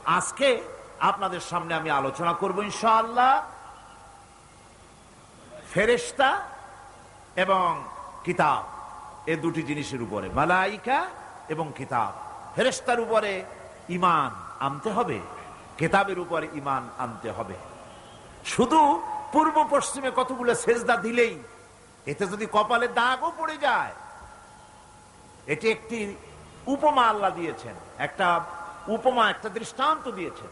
আজকে আপনাদের সামনে আমি আলোচনা করব ইনশাআল্লাহ ফেরেশতা এবং কিতাব, এই দুটি জিনিসের উপরে, মালাইকা এবং কিতাব। ফেরেশতার উপরে ঈমান আনতে হবে, কিতাবের উপরে ঈমান আনতে হবে। শুধু পূর্ব পশ্চিমে কতগুলো সেজদা দিলেই এতে যদি কপালে দাগও পড়ে যায়, এটি একটি উপমা আল্লাহ দিয়েছেন, একটা উপমা, একটা দৃষ্টান্ত দিয়েছেন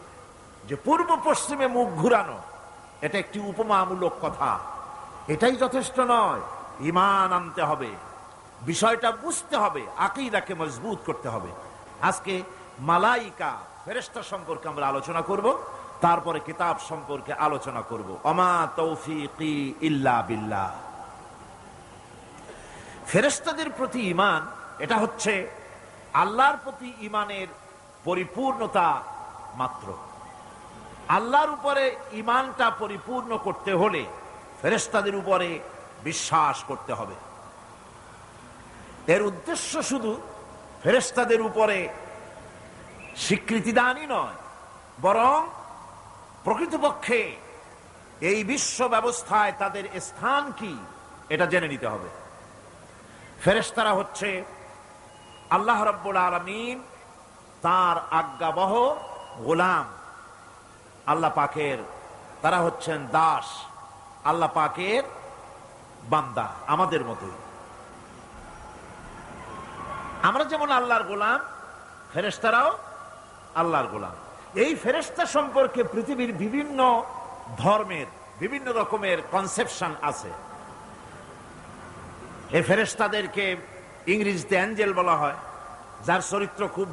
যে পূর্ব পশ্চিমে মুখ ঘুরানো এটা একটি উপমামূলক কথা, এটাই যথেষ্ট নয়। ঈমান আনতে হবে, বিষয়টা বুঝতে হবে, আকীদাকে মজবুত করতে হবে। আজকে মালাইকা ফেরেশতা সম্পর্কে আমরা আলোচনা করব, তারপরে কিতাব সম্পর্কে আলোচনা করব। ওমা তৌফিকি ইল্লা বিল্লাহ। ফেরেশতাদের প্রতি ঈমান, এটা হচ্ছে আল্লাহর প্রতি ঈমানের পরিপূর্ণতা মাত্র। আল্লাহর উপরে ঈমানটা পরিপূর্ণ করতে হলে ফেরেশতাদের উপরে বিশ্বাস করতে হবে। এর উদ্দেশ্য শুধু ফেরেশতাদের উপরে স্বীকৃতি দানই নয়, বরং প্রকৃতপক্ষে এই বিশ্ব ব্যবস্থায় তাদের স্থান কি এটা জেনে নিতে হবে। ফেরেশতারা হচ্ছে আল্লাহ রাব্বুল আলামিন তার আজ্ঞাবহ গোলাম, আল্লাহ পাকের, তারা হচ্ছেন দাস, আল্লাহ পাকের বান্দা, আমাদের মতোই। আমরা যেমন আল্লাহর গোলাম, ফেরেশতারাও আল্লাহর গোলাম। এই ফেরেশতা সম্পর্কে পৃথিবীর বিভিন্ন ধর্মের বিভিন্ন রকমের কনসেপশন আছে। এই ফেরেশতাদেরকে ইংরেজিতে অ্যাঞ্জেল বলা হয়, যার চরিত্র খুব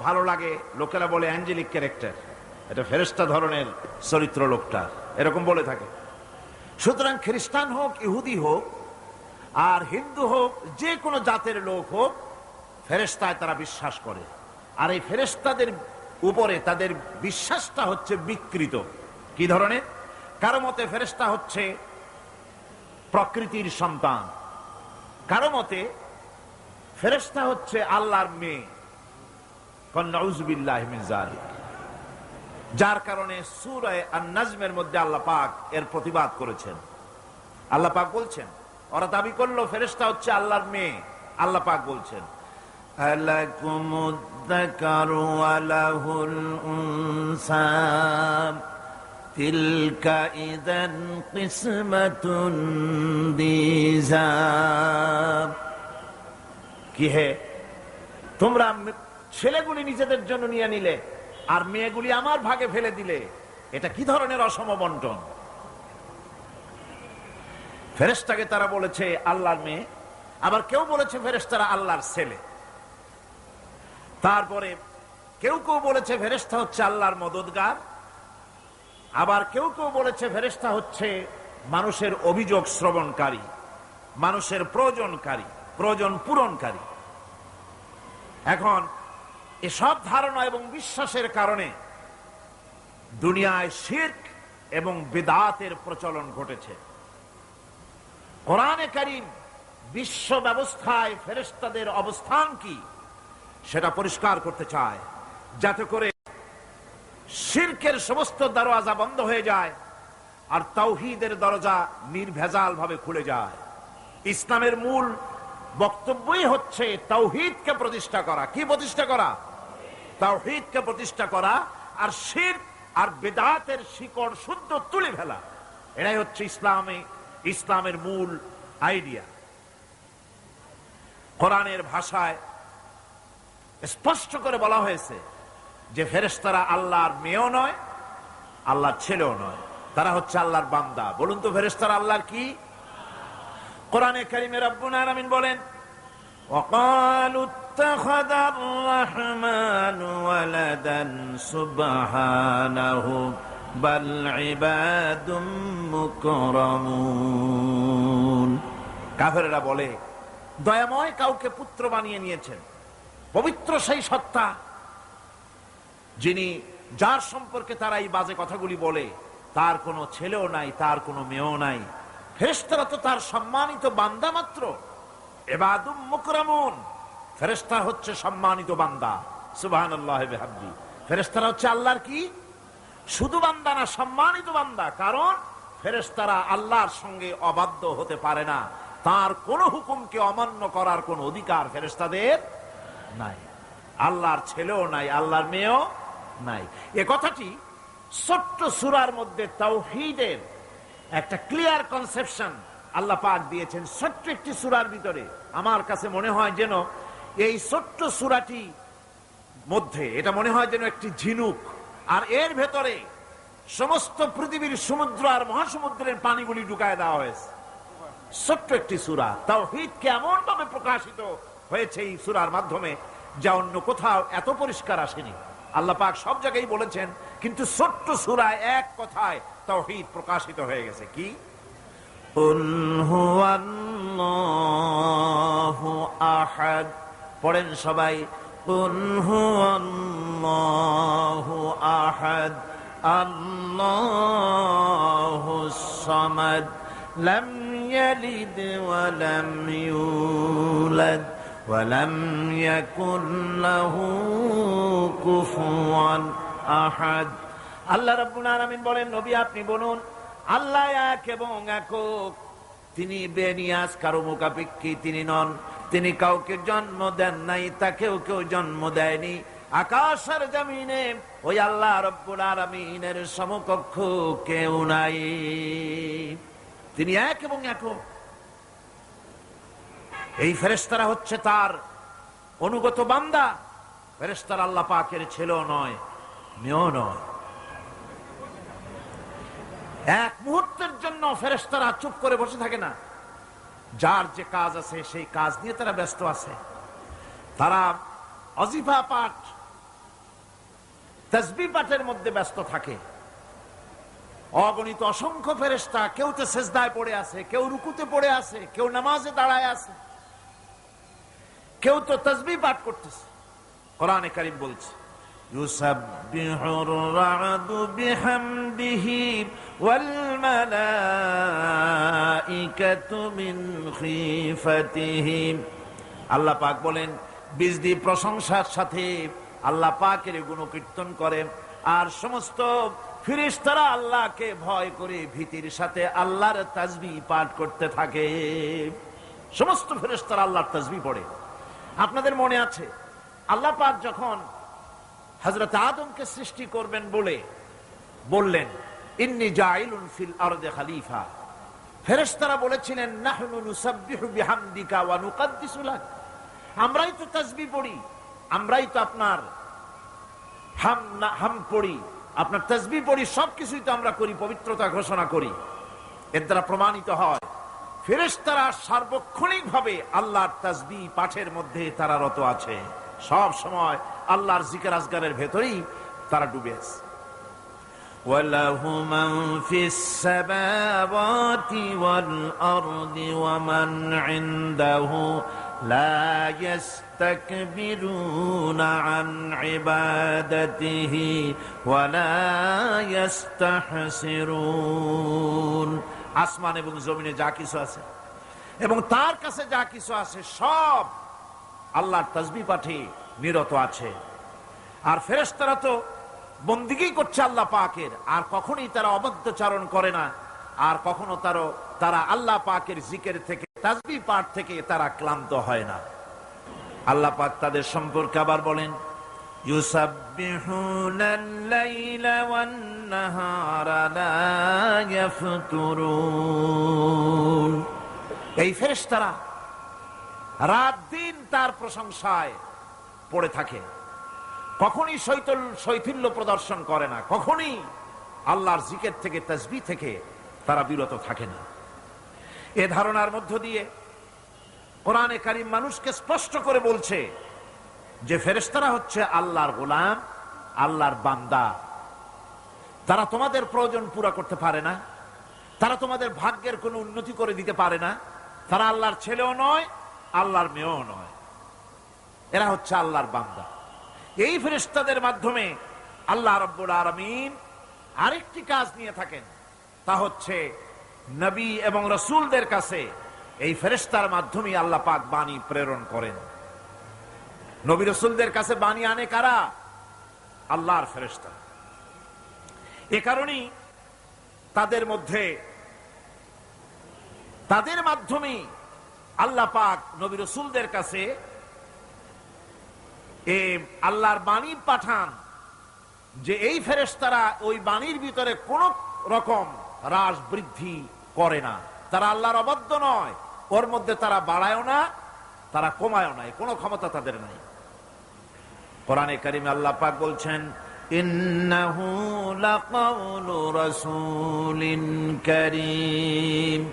ভালো লাগে, লোকেরা বলে অ্যাঞ্জেলিক ক্যারেক্টার, এটা ফেরেশতা ধরনের চরিত্র লোকটা, এরকম বলে থাকে। সুতরাং খ্রিস্টান হোক, ইহুদি হোক, আর হিন্দু হোক, যে কোনো জাতের লোক হোক, ফেরেশতায় তারা বিশ্বাস করে। আর এই ফেরেশতাদের উপরে তাদের বিশ্বাসটা হচ্ছে বিকৃত। কি ধরনের? কারো মতে ফেরেশতা হচ্ছে প্রকৃতির সন্তান, কারো মতে ফেরেশতা হচ্ছে আল্লাহর মেয়ে, নাউযুবিল্লাহি মিন যালিক। যার কারণে সূরা আন-নাজমের মধ্যে আল্লাহ পাক এর প্রতিবাদ করেছেন। আল্লাহ পাক বলছেন, ওরা দাবি করলো ফেরেশতা হচ্ছে আল্লাহর মেয়ে। আল্লাহ পাক বলছেন, আলাকুমুদ যাকারু ওয়া লাহুল উনসা তিলকা ইযান কিসমাতুন দিযা। কি হে, তোমরা ছেলেগুলি নিজেদের জন্য নিয়ে নিলে আর মেয়েগুলি আমার ভাগে ফেলে দিলে, এটা কি ধরনের অসম বন্টন? ফেরেশতাকে তারা বলেছে আল্লাহর মেয়ে, আবার কেউ বলেছে ফেরেশতারা আল্লাহর ছেলে। তারপরে কেউ কেউ বলেছে ফেরেশতা হচ্ছে আল্লাহর মদদগার, আবার কেউ কেউ বলেছে ফেরেশতা হচ্ছে মানুষের অভিযোগ শ্রবণকারী, মানুষের প্রয়োজন পূরণকারী। এখন এসব ধারণা এবং বিশ্বাসের কারণে দুনিয়ায় শিরক এবং বিদআতের প্রচলন ঘটেছে। কোরআনে কারীম বিশ্ব ব্যবস্থায় ফেরেশতাদের অবস্থান কি সেটা পরিষ্কার করতে চায়, যাতে করে শিরকের সমস্ত দরওয়াজা বন্ধ হয়ে যায় আর তাওহীদের দরজা নির্ভেজাল ভাবে খুলে যায়। ইসলামের মূল বক্তব্যই হচ্ছে তাওহীদকে প্রতিষ্ঠা করা। কি প্রতিষ্ঠা করা? তাওহীদকে প্রতিষ্ঠা করা, আর শিরক আর বিদআতের শিকড় শুদ্ধ তুলে ফেলা। এটাই হচ্ছে ইসলামের মূল আইডিয়া। কোরআনের ভাষায় স্পষ্ট করে বলা হয়েছে যে ফেরেশতারা আল্লাহর মেয়েও নয়, আল্লাহর ছেলেও নয়, তারা হচ্ছে আল্লাহর বান্দা। বলুন তো ফেরেশতারা আল্লাহর কি? কোরআনে কারীমে রব্বুল আলামিন বলেন, ওয়াকালু ইত্তাখাযার রাহমানু ওয়ালাদান সুবহানাহু বাল ইবাদুম মুকরামুন। কাফেররা বলে দয়াময় কাউকে পুত্র বানিয়ে নিয়েছেন। পবিত্র সেই সত্তা যার সম্পর্কে তারা এই বাজে কথাগুলি বলে, তার কোনো ছেলেও নাই, তার কোনো মেয়েও নাই। ফেরেশতারা তো তার সম্মানিত বান্দা মাত্র। ইবাদুম মুকরামুন, ফেরেশতা হচ্ছে সম্মানিত বান্দা। সুবহানাল্লাহি ওয়া বিহামদিহি। ফেরেশতারা হচ্ছে আল্লাহর কি শুধু বান্দা না, সম্মানিত বান্দা। কারণ ফেরেশতারা আল্লাহর সঙ্গে অবাধ্য হতে পারে না, তার কোন হুকুমকে অমান্য করার কোন অধিকার ফেরেশতাদের নাই। আল্লাহর ছেলেও নাই, আল্লাহর মেয়েও নাই। এ কথাটি ছোট্ট সূরার মধ্যে তাওহীদের একটা ক্লিয়ার কনসেপশন আল্লাহ পাক দিয়েছেন, ছোট্ট একটি সূরার ভিতরে। আমার কাছে মনে হয় যেন এই ছোট্ট সূরাটি মধ্যে এটা মনে হয় যেন একটি ঝিনুক, আর এর ভেতরে সমস্ত পৃথিবীর সমুদ্র আর মহাসমুদ্রের পানিগুলি ঢুকায় দেওয়া হয়েছে। ছোট্ট একটি সূরা তাওহীদকে এমন ভাবে প্রকাশিত হয়েছে এই সূরার মাধ্যমে, যা অন্য কোথাও এত পরিষ্কার আসেনি। আল্লাহ পাক সব জায়গায় বলেছেন, কিন্তু ছোট্ট সূরায় এক কথায় তাওহীদ প্রকাশিত হয়ে গেছে। কি? কুল হুয়াল্লাহু আহাদ। পড়েন সবাই, কুল হুয়াল্লাহু আহাদ আল্লাহুস সামাদ লাম ইয়ালিদ ওয়া লাম ইউলাদ ওয়া লাম ইয়াকুল লাহু কুফুয়ান আহাদ। আল্লাহ রাব্বুল আলামিন বলেন, নবী আপনি বলুন, আল্লাহ এক এবং একক, তিনি বেনিয়াজ, কারো মুখাপেক্ষী তিনি নন। তিনি কাউকে জন্ম দেন নাই, তাকেও কেউ জন্ম দেয়নি। আকাশের জমিনে ওই আল্লাহ রাব্বুল আলামিনের সমকক্ষ কেউ নাই। তিনি এক এবং একক। এই ফেরেশতারা হচ্ছে তার অনুগত বান্দা। ফেরেশতারা আল্লাহ পাকের ছেলেও নয়, মেয়েও নয়। এক মুহূর্তের জন্য ফেরেশতারা চুপ করে বসে থাকে না। যার যে কাজ আছে সেই কাজ নিয়ে তারা ব্যস্ত আছে। তারা ওয়াজিফা পাঠ, তাসবিহ পাঠের মধ্যে ব্যস্ত থাকে। অগণিত অসংখ্য ফেরেশতা, কেউ তো সিজদায় পড়ে আছে, কেউ রুকুতে পড়ে আছে, কেউ নামাজে দাঁড়ায় আছে, কেউ তো তাসবিহ পাঠ করতেছে। কোরআনে কারীম বলছে, ইউসাব্বিহুর রা'দু বিহামদিহি ওয়াল মালাইকাতু মিন খিফাতিহি। আল্লাহ পাক বলেন, বিজদি প্রশংসার সাথে আল্লাহ পাকের গুণকীর্তন করে, আর সমস্ত ফেরেশতারা আল্লাহকে ভয় করে ভীতির সাথে আল্লাহর তাসবিহ পাঠ করতে থাকে। সমস্ত ফেরেশতারা আল্লাহর তাসবিহ পড়ে। আপনাদের মনে আছে আল্লাহ পাক যখন হযরত আদমকে সৃষ্টি করবেন বলে বললেন, ইন্নী জাইলুন ফিল আরদি খলিফা, ফেরেশতারা বলেছিলেন, নাহনু নুসাব্বিহু বিহামদিকা ওয়া নুকদ্দিসু লাক, আমরাই তো তাসবিহ পড়ি, আমরাই তো আপনার হাম পড়ি, আপনার তাসবিহ পড়ি, সবকিছুই তো আমরা করি, পবিত্রতা ঘোষণা করি। এর দ্বারা প্রমাণিত হয় ফেরেশতারা সার্বক্ষণিকভাবে আল্লাহর তাসবিহ পাঠের মধ্যে তারা রত আছে। সব সময় আল্লাহর জিকির আজগারের ভেতরেই তারা ডুবে আছে। ওয়ালাহু মান ফিস সামাওয়াতি ওয়াল আরদি ওয়া মান ইনদাহু লা ইস্তাকবিরুনা আন ইবাদাতিহি ওয়া লা ইস্তাহসিরুন। আসমান এবং জমিনে যা কিছু আছে এবং তার কাছে যা কিছু আছে সব আল্লাহর তাসবিহ পাঠে নিরত আছে। আর ফেরেশতারা তো বন্দিগি করছে আল্লাহ পাকের, আর কখনোই তারা অবাধ্যচারণ করে না, আর কখনো তারা আল্লাহ পাকের জিকির থেকে, তাসবিহ পাঠ থেকে তারা ক্লান্ত হয় না। আল্লাহ পাক তাদের সম্পর্কে আবার বলেন, ইউসাব্বিহুনাল লাইলা ওয়ান নাহারা লা ইয়াফতুরুন। এই ফেরেশতারা রাত দিন তার প্রশংসায় পড়ে থাকে, কখনই শৈথিল্য প্রদর্শন করে না, কখনই আল্লাহর জিকির থেকে, তাসবিহ থেকে তারা বিরত থাকে না। এ ধারণার মধ্য দিয়ে কোরআনে কারীম মানুষকে স্পষ্ট করে বলছে যে ফেরেশতারা হচ্ছে আল্লাহর গোলাম, আল্লাহর বান্দা। তারা তোমাদের প্রয়োজন পুরা করতে পারে না, তারা তোমাদের ভাগ্যের কোনো উন্নতি করে দিতে পারে না, তারা আল্লাহর ছেলেও নয়, আল্লাহর মেয়েও নয়, এরা হচ্ছে আল্লাহর বান্দা। এই ফেরেশতাদের মাধ্যমে আল্লাহ রাব্বুল আলামিন আরেকটি কাজ নিয়ে থাকেন, তা হচ্ছে নবী এবং রাসূলদের কাছে এই ফেরেশতার মাধ্যমে আল্লাহ পাক বাণী প্রেরণ করেন। নবী রাসূলদের কাছে বাণী আনে কারা? আল্লাহর ফেরেশতা। এ কারণেই তাদের মধ্যে, তাদের মাধ্যমে আল্লাহ পাক নবী রাসূলদের কাছে আল্লাহর বাণী পাঠান, যে এই ফেরেশতারা ওই বাণীর ভিতরে কোন রকম হ্রাস বৃদ্ধি করে না। তারা আল্লাহর অবাধ্য নয়, ওর মধ্যে তারা বাড়ায়ও না, তারা কমায়ও না, কোনো ক্ষমতা তাদের নাই। কোরআনে কারিমে আল্লাহ পাক বলছেন, ইন্নাহু লাকাউলু রাসূলিন কারীম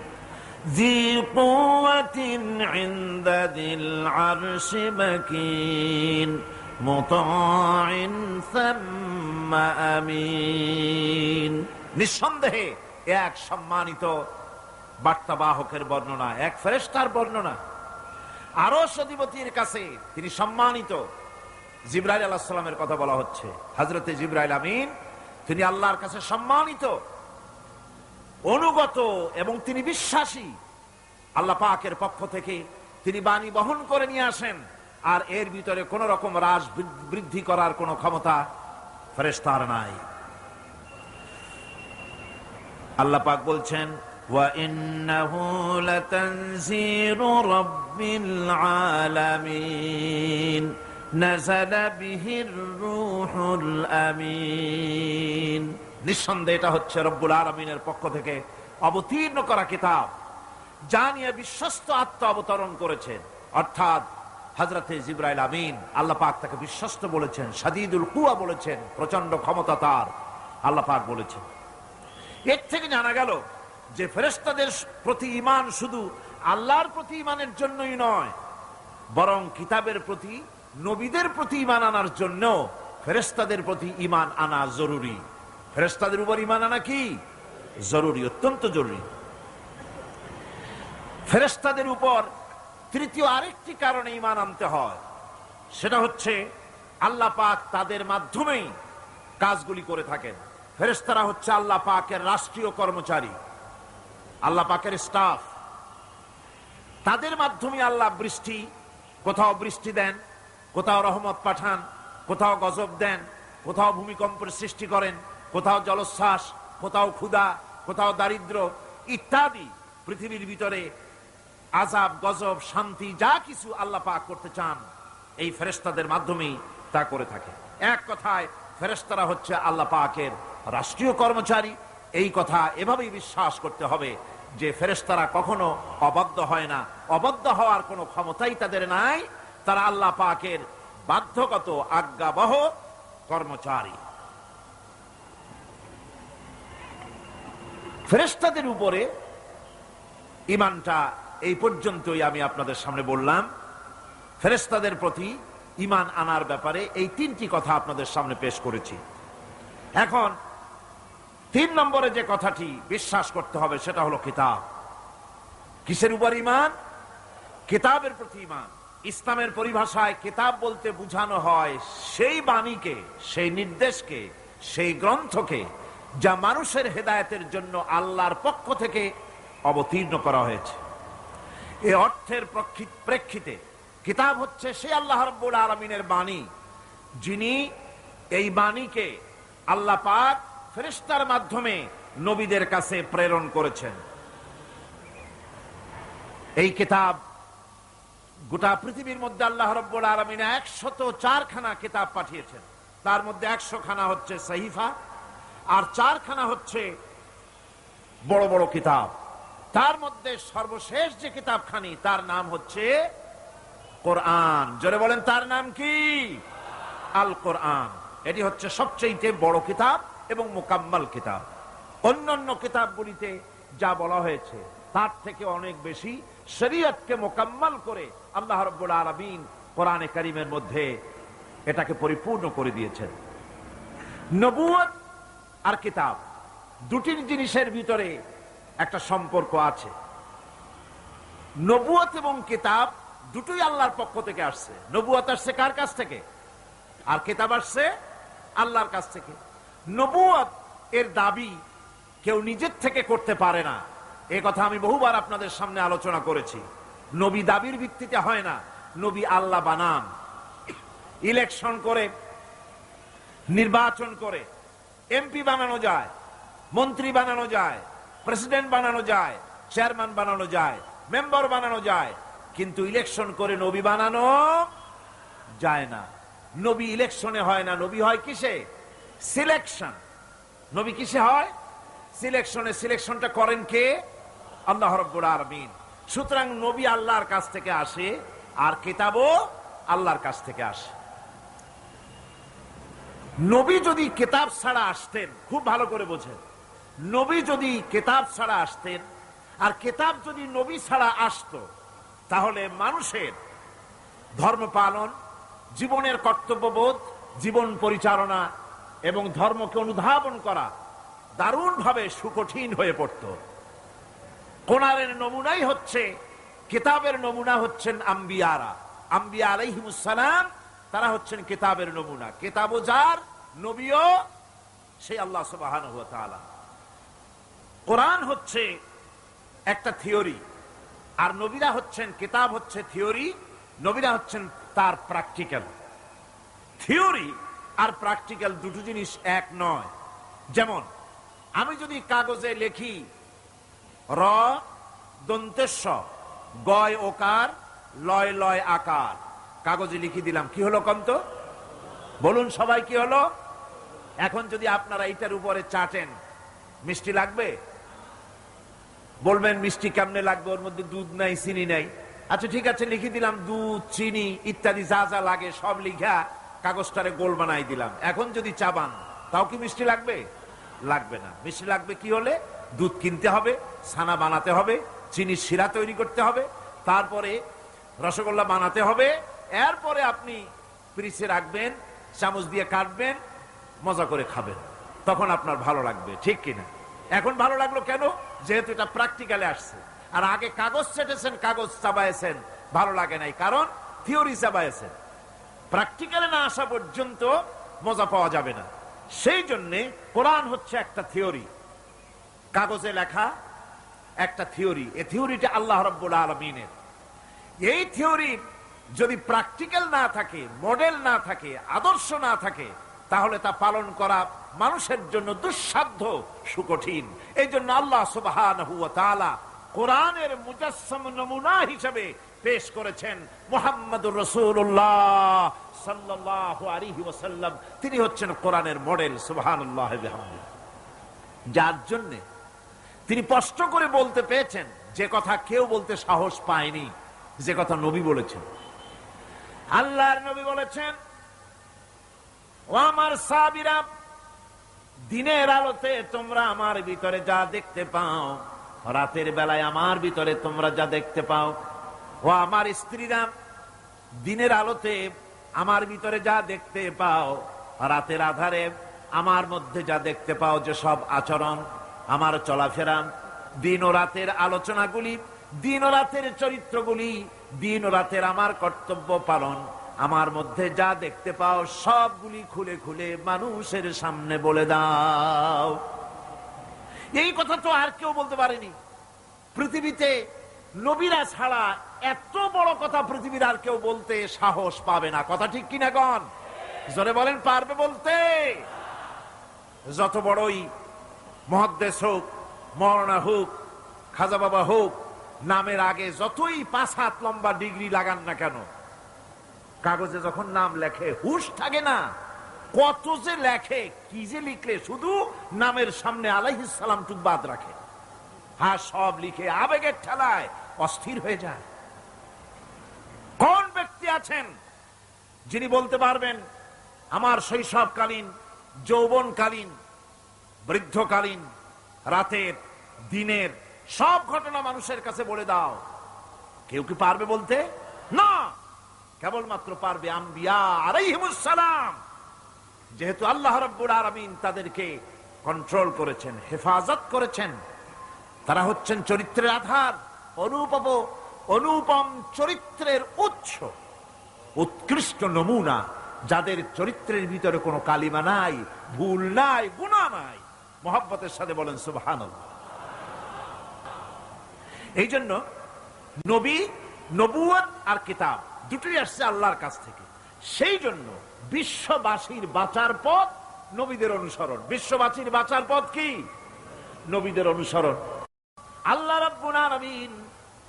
ذي قوة عند ذي العرش مكين مطاع ثم أمين। নিঃসন্দেহে এক সম্মানিত বার্তাবাহকের বর্ণনা, এক ফেরেশতার বর্ণনা। আরশ অধিপতির কাছে তিনি সম্মানিত। জিবরাইল আলাইহিস সালামের কথা বলা হচ্ছে। হযরতে জিবরাইল আমিন তিনি আল্লাহর কাছে সম্মানিত, অনুগত এবং তিনি বিশ্বাসী। আল্লাহ পাকের পক্ষ থেকে তিনি বাণী বহন করে নিয়ে আসেন, আর এর ভিতরে কোন রকম হ্রাস বৃদ্ধি করার কোন ক্ষমতা ফেরেশতার নাই। আল্লাহ পাক বলছেন, ওয়া ইন্নাহু লাতানজিরু রাব্বিল আলামিন নাযালা বিহির রূহুল আমিন। নিঃসন্দেহে এটা হচ্ছে রব্বুল আলামিনের পক্ষ থেকে অবতীর্ণ করা কিতাব, যা নিয়ে বিশ্বস্ত আত্মা অবতরণ করেছেন, অর্থাৎ হযরতে জিবরাইল আমিন। আল্লাহ পাক তাকে বিশ্বস্ত বলেছেন, শাদীদুল কুওয়া বলেছেন, প্রচন্ড ক্ষমতা তার, আল্লাহ পাক বলেছেন। এর থেকে জানা গেল যে ফেরেশতাদের প্রতি ঈমান শুধু আল্লাহর প্রতি ঈমানের জন্যই নয়, বরং কিতাবের প্রতি, নবীদের প্রতি ঈমান আনার জন্য ফেরেশতাদের প্রতি ঈমান আনা জরুরি। ফেরেশতাদের উপর ঈমান আনা কি জরুরি, অত্যন্ত জরুরি। ফেরেশতাদের উপর তৃতীয় আরেকটি কারণে ঈমান আনতে হয়, সেটা হচ্ছে আল্লাহ পাক তাদের মাধ্যমেই কাজগুলি করে থাকেন। ফেরেশতারা হচ্ছে আল্লাহ পাকের রাষ্ট্রীয় কর্মচারী, আল্লাহ পাকের স্টাফ। তাদের মাধ্যমে আল্লাহ বৃষ্টি, কোথাও বৃষ্টি দেন, কোথাও রহমত পাঠান, কোথাও গজব দেন, কোথাও ভূমিকম্পের সৃষ্টি করেন, কোথাও জলোচ্ছ্বাস, কোথাও ক্ষুধা, কোথাও দারিদ্র ইত্যাদি। পৃথিবীর ভিতরে আযাব, গজব, শান্তি যা কিছু আল্লাহ পাক করতে চান, এই ফেরেশতাদের মাধ্যমেই তা করে থাকে। এক কথায় ফেরেশতারা হচ্ছে আল্লাহ পাকের রাষ্ট্রীয় কর্মচারী। এই কথা এভাবেই বিশ্বাস করতে হবে যে ফেরেশতারা কখনো অবাধ্য হয় না, অবাধ্য হওয়ার কোনো ক্ষমতাই তাদের নাই। তারা আল্লাহ পাকের বাধ্যগত আজ্ঞাবহ কর্মচারী। ফেরেশতাদের উপরে ঈমানটা এই পর্যন্তই আমি আপনাদের সামনে বললাম। ফেরেশতাদের প্রতি ঈমান আনার ব্যাপারে এই তিনটি কথা আপনাদের সামনে পেশ করেছি। এখন 3 নম্বরে যে কথাটি বিশ্বাস করতে হবে সেটা হলো কিতাব। কিসের উপর ঈমান? কিতাবের প্রতি ঈমান। ইসলামের পরিভাষায় কিতাব বলতে বোঝানো হয় সেই বাণীকে, সেই নির্দেশকে, সেই গ্রন্থকে যা মানুষের হেদায়েতের জন্য আল্লাহর পক্ষ থেকে অবতীর্ণ করা হয়েছে। এই অর্থের প্রেক্ষিতে কিতাব হচ্ছে সেই আল্লাহ রাব্বুল আলামিনের বাণী, যিনি এই বাণীকে আল্লাহ পাক ফেরেশতার মাধ্যমে নবীদের কাছে প্রেরণ করেছেন। এই কিতাব গোটা পৃথিবীর মধ্যে আল্লাহ রাব্বুল আলামিন 104 খানা কিতাব পাঠিয়েছেন। তার মধ্যে 100 খানা হচ্ছে সহিফা, আর 4 খানা হচ্ছে বড় বড় কিতাব। তার মধ্যে সর্বশেষ যে কিতাবখানি তার নাম হচ্ছে কোরআন। জোরে বলেন, তার নাম কি? আল কোরআন। এটি হচ্ছে সবচেয়ে বড় কিতাব এবং মুকাম্মাল কিতাব। অন্যান্য কিতাবগুলিতে যা বলা হয়েছে তার থেকে অনেক বেশি শরীয়তকে মুকাম্মাল করে আল্লাহ রাব্বুল আলামিন কোরআনে কারীমের মধ্যে এটাকে পরিপূর্ণ করে দিয়েছেন। নবুয়ত আর কিতাব দুটি জিনিসের ভিতরে একটা সম্পর্ক আছে। নবুয়ত এবং কিতাব দুটোই আল্লাহর পক্ষ থেকে আসছে। নবুয়ত আসছে কার কাছ থেকে? আর কিতাব আসছে আল্লাহর কাছ থেকে। নবুয়ত এর দাবি কেউ নিজের থেকে করতে পারে না, এ কথা আমি বহুবার আপনাদের সামনে আলোচনা করেছি। নবী দাবির ভিত্তিতে হয় না, নবী আল্লাহ বানান। ইলেকশন করে নির্বাচন করে এমপি বানানো যায়, মন্ত্রী বানানো যায়, প্রেসিডেন্ট বানানো যায়, চেয়ারম্যান বানানো যায়, মেম্বার বানানো যায়, কিন্তু ইলেকশন করে নবী বানানো যায় না। নবী ইলেকশনে হয় না, নবী হয় কিসে? সিলেকশন। নবী কিসে হয়? সিলেকশনে। সিলেকশনটা করেন কে? আল্লাহ রাব্বুল আলামিন। সুতরাং নবী আল্লাহর কাছ থেকে আসে, আর কিতাবও আল্লাহর কাছ থেকে আসে। নবী যদি কিতাব ছাড়া আসতেন, খুব ভালো করে বোঝেন, নবী যদি কিতাব ছাড়া আসতেন আর কিতাব যদি নবী ছাড়া আসতো, তাহলে মানুষের ধর্ম পালন, জীবনের কর্তব্যবোধ, জীবন পরিচালনা এবং ধর্মকে অনুধাবন করা দারুণভাবে সুকঠিন হয়ে পড়ত। কোরআনের নমুনাই হচ্ছে, কিতাবের নমুনা হচ্ছেন আম্বিয়ারা। আম্বিয়া আলাইহিমুস সালাম, তারা হচ্ছেন কিতাবের নমুনা। কিতাবও যার, নবীও সেই আল্লাহ সুবহানাহু ওয়া তাআলা। কোরআন হচ্ছে একটা থিওরি, আর নবীরা হচ্ছেন, কিতাব হচ্ছে থিওরি, নবীরা হচ্ছেন তার প্র্যাকটিক্যাল। থিওরি আর প্র্যাকটিক্যাল দুটো জিনিস এক নয়। যেমন আমি যদি কাগজে লিখি র দন্তেশ্ব গয় ওকার লয় লয় আকার, কাগজে লিখে দিলাম, কি হলো কন্ত? বলুন সবাই, কি হলো? এখন যদি আপনারা এইটার উপরে চাটেন, মিষ্টি লাগবে? বলবেন মিষ্টি কেমনে লাগবে, ওর মধ্যে দুধ নাই, চিনি নাই। আচ্ছা ঠিক আছে, লিখে দিলাম দুধ, চিনি ইত্যাদি যা যা লাগে সব লিখা কাগজটারে গোল বানাই দিলাম। এখন যদি চাবান, তাও কি মিষ্টি লাগবে? লাগবে না। মিষ্টি লাগবে কি হলে? দুধ কিনতে হবে, ছানা বানাতে হবে, চিনির শিরা তৈরি করতে হবে, তারপরে রসগোল্লা বানাতে হবে, এরপরে আপনি ফ্রিজে রাখবেন, চামচ দিয়ে কাটবেন, মজা করে খাবেন, তখন আপনার ভালো লাগবে, ঠিক কিনা? এখন ভালো লাগলো কেন? যেহেতু এটা প্র্যাকটিক্যালে আসছে। আর আগে কাগজ চেটেছেন, কাগজ চাবাইছেন, ভালো লাগে নাই, কারণ থিওরি চাবাইছেন। প্র্যাকটিক্যালে না আসা পর্যন্ত মজা পাওয়া যাবে না। সেই জন্যে কোরআন হচ্ছে একটা থিওরি, কাগজে লেখা একটা থিওরি। এই থিওরিটা আল্লাহ রাব্বুল আলামিনের। এই থিওরি যদি প্র্যাকটিক্যাল না থাকে, মডেল না থাকে, আদর্শ না থাকে, তাহলে তা পালন করা মানুষের জন্য দুঃসাধ্য, সুকঠিন। এই জন্য আল্লাহ সুবহানাহু ওয়া তাআলা কোরআনের মুজাসসাম নমুনা হিসেবে পেশ করেছেন মুহাম্মদুর রাসূলুল্লাহ সাল্লাল্লাহু আলাইহি ওয়াসাল্লাম। তিনি হচ্ছেন কোরআনের মডেল, সুবহানাল্লাহ বিহামদিহি। যার জন্য তিনি স্পষ্ট করে বলতে পেয়েছেন যে কথা কেউ বলতে সাহস পায়নি, যে কথা নবী বলেছেন। আল্লাহর নবী বলেছেন, ও আমার সাহাবীরা, দিনের আলোতে তোমরা আমার ভিতরে যা দেখতে পাও, রাতের বেলায় আমার ভিতরে তোমরা যা দেখতে পাও। ও আমার স্ত্রীরা, দিনের আলোতে আমার ভিতরে যা দেখতে পাও, রাতের আধারে আমার মধ্যে যা দেখতে পাও, যে সব আচরণ, আমার চলাফেরা, দিন ও রাতের আলোচনাগুলি, দিন ও রাতের চরিত্রগুলি, দিন ও রাতের আমার কর্তব্য পালন, আমার মধ্যে যা দেখতে পাও সবগুলি খুলে খুলে মানুষের সামনে বলে দাও। এই কথা তো আর কেউ বলতে পারেনি পৃথিবীতে। নবীরা ছাড়া এত বড় কথা পৃথিবীর আর কেউ বলতে সাহস পাবে না। কথা ঠিক কিনা গণ? জোরে বলেন, পারবে বলতে? যত বড়ই মুহাদ্দিস হোক, মাওলানা হোক, খাজা বাবা হোক, নামের আগে যতই 5 হাত লম্বা ডিগ্রি লাগান না কেন, কাগজে যখন নাম লেখে হুঁশ থাকে না। কত যে লেখে, কি যে লিখলে, শুধু নামের সামনে আলাইহিস সালাম টুক বাদ রাখে। হ্যাঁ, সব লিখে আবেগের ঠেলায় অস্থির হয়ে যায়। কোন ব্যক্তি আছেন যিনি বলতে পারবেন আমার শৈশবকালীন, যৌবনকালীন, বৃদ্ধকালীন, রাতের, দিনের সব ঘটনা মানুষের কাছে বলে দাও? কেউ কি পারবে বলতে? না, কেবলমাত্র পারবে আম্বিয়া আলাইহিমুস সালাম। যেহেতু আল্লাহ রাব্বুল আলামিন তাদেরকে কন্ট্রোল করেছেন, হেফাজত করেছেন, তারা হচ্ছেন চরিত্রের আধার, অনুপম চরিত্রের উৎস, উৎকৃষ্ট নমুনা, যাদের চরিত্রের ভিতরে কোনো কালিমা নাই, ভুল নাই, গুনাহ নাই। মহব্বতের সাথে বলেন সুবহানাল্লাহ। এই জন্য নবী, নবুয়ত আর কিতাব দুটোই আসছে আল্লাহর কাছ থেকে। সেই জন্য বিশ্ববাসীর বাঁচার পথ নবীদের অনুসরণ। বিশ্ববাসীর বাঁচার পথ কি? নবীদের অনুসরণ। আল্লাহ রাব্বুল আলামিন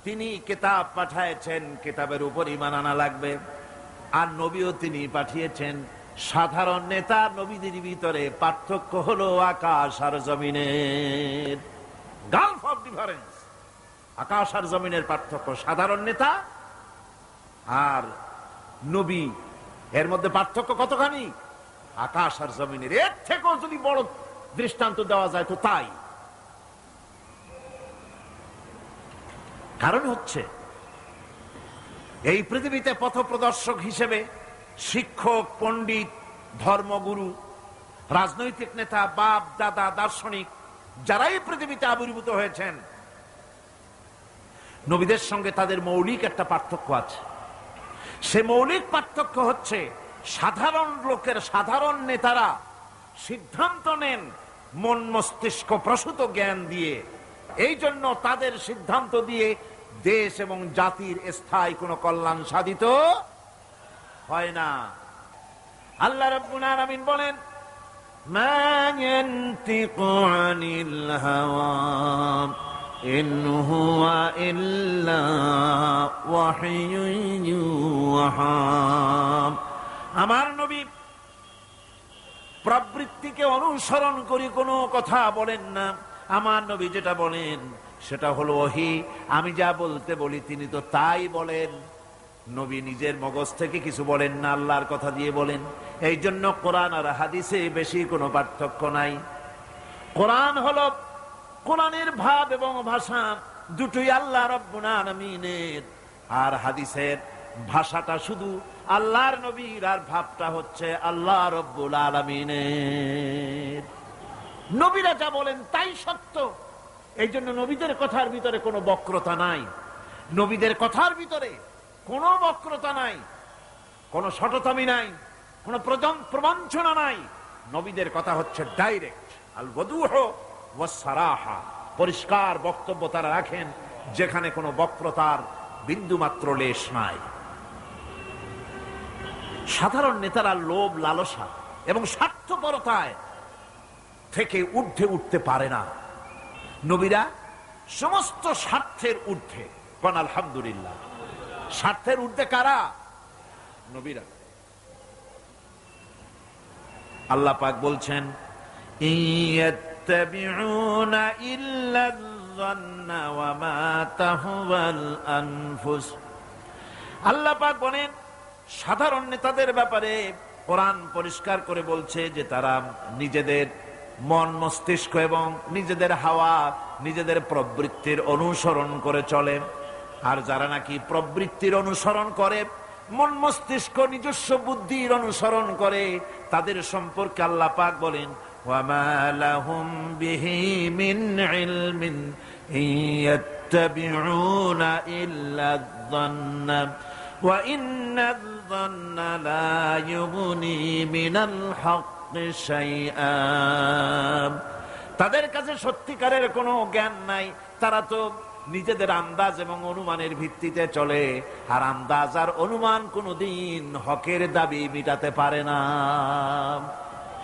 তিনি কিতাব পাঠিয়েছেন, কিতাবের উপর ঈমান আনা লাগবে। আর নবীও তিনি পাঠিয়েছেন। সাধারণ নেতা নবীদের ভিতরে পার্থক্য হলো আকাশ আর জমিনের, গালফ অফ ডিফারেন্স। আকাশ আর জমিনের পার্থক্য সাধারণ নেতা আর নবী, এর মধ্যে পার্থক্য কতখানি? আকাশ আর জমিনের। এর থেকেও যদি বড় দৃষ্টান্ত দেওয়া যায় তো তাই। কারণ হচ্ছে এই পৃথিবীতে পথপ্রদর্শক হিসেবে শিক্ষক, পণ্ডিত, ধর্মগুরু, রাজনৈতিক নেতা, বাপ দাদা, দার্শনিক যারাই পৃথিবীতে আবির্ভূত হয়েছেন, নবীদের সঙ্গে তাদের মৌলিক একটা পার্থক্য আছে। সে মৌলিক পার্থক্য হচ্ছে সাধারণ লোকের, সাধারণ নেতারা সিদ্ধান্ত নেন মন মস্তিষ্ক প্রসূত জ্ঞান দিয়ে। এই জন্য তাদের সিদ্ধান্ত দিয়ে দেশ এবং জাতির স্থায়ী কোনো কল্যাণ সাধিত হয় না। আল্লাহ রাব্বুল আলামিন বলেন, মা ইয়ানতিকু আনিল হাওয়া ইন হুয়া ইল্লা ওয়াহয়ুন ইউহা। আমার নবী প্রবৃত্তিকে অনুসরণ করে কোনো কথা বলেন না। আমার নবী যেটা বলেন সেটা হলো ওহী। আমি যা বলতে বলি তিনি তো তাই বলেন। নবী নিজের মগজ থেকে কিছু বলেন না, আল্লাহর কথা দিয়ে বলেন। এই জন্য কোরআন আর হাদিসে বেশি কোনো পার্থক্য নাই। কোরআন হলো, কোরআনের ভাব এবং ভাষা দুটোই আল্লাহ রাব্বুল আলামিনের, আর হাদিসের ভাষাটা শুধু আল্লাহর নবীর, আর ভাবটা হচ্ছে আল্লাহ রাব্বুল আলামিনের। নবীরা যা বলেন তাই সত্য। এই জন্য নবীদের কথার ভিতরে কোনো বক্রতা নাই। নবীদের কথার ভিতরে কোনো বক্রতা নাই, কোনো শটতামি নাই, কোনো প্রবঞ্চনা নাই। নবীদের কথা হচ্ছে ডাইরেক্ট, আল ওয়াদুহ ওয়াস সারাহা, পরিষ্কার বক্তব্য তারা রাখেন, যেখানে কোনো বক্রতার বিন্দু মাত্র লেশ নাই। সাধারণ নেতারা লোভ, লালসা এবং স্বার্থপরতায় থেকে ঊর্ধ্বে উঠতে পারে না। নবীরা সমস্ত স্বার্থের ঊর্ধ্বে। কোন আলহামদুলিল্লাহ। স্বার্থের ঊর্ধ্বে কারা? নবীরা। আল্লাহ পাক বলছেন, ইয়াত্তাবিউনা ইল্লা যান্না ওয়া মা তাহওয়াল আনফুস। আল্লাহ পাক বলেন সাধারণ নেতাদের ব্যাপারে কোরআন পরিষ্কার করে বলছে যে তারা নিজেদের মন মস্তিষ্ক এবং নিজেদের হাওয়া, নিজেদের প্রবৃত্তির অনুসরণ করে চলে। আর যারা নাকি প্রবৃত্তির অনুসরণ করে, মন মস্তিষ্ক নিজস্ব বুদ্ধির অনুসরণ করে, তাদের সম্পর্কে আল্লাহ পাক বলেন, ওয়ামা লাহুম বিহি মিন ইলমিন ইয়াত্তাবিউনা ইল্লা যান্না ওয়া ইন্নায যান্না লা ইউগনি মিনাল হক্কি শাইআ। তাদের কাছে সত্যিকারের কোনো জ্ঞান নাই। তারা তো নিজেদের আন্দাজ এবং অনুমানের ভিত্তিতে চলে, আর আন্দাজ আর অনুমান কোনোদিন হকের দাবি মিটাতে পারে না।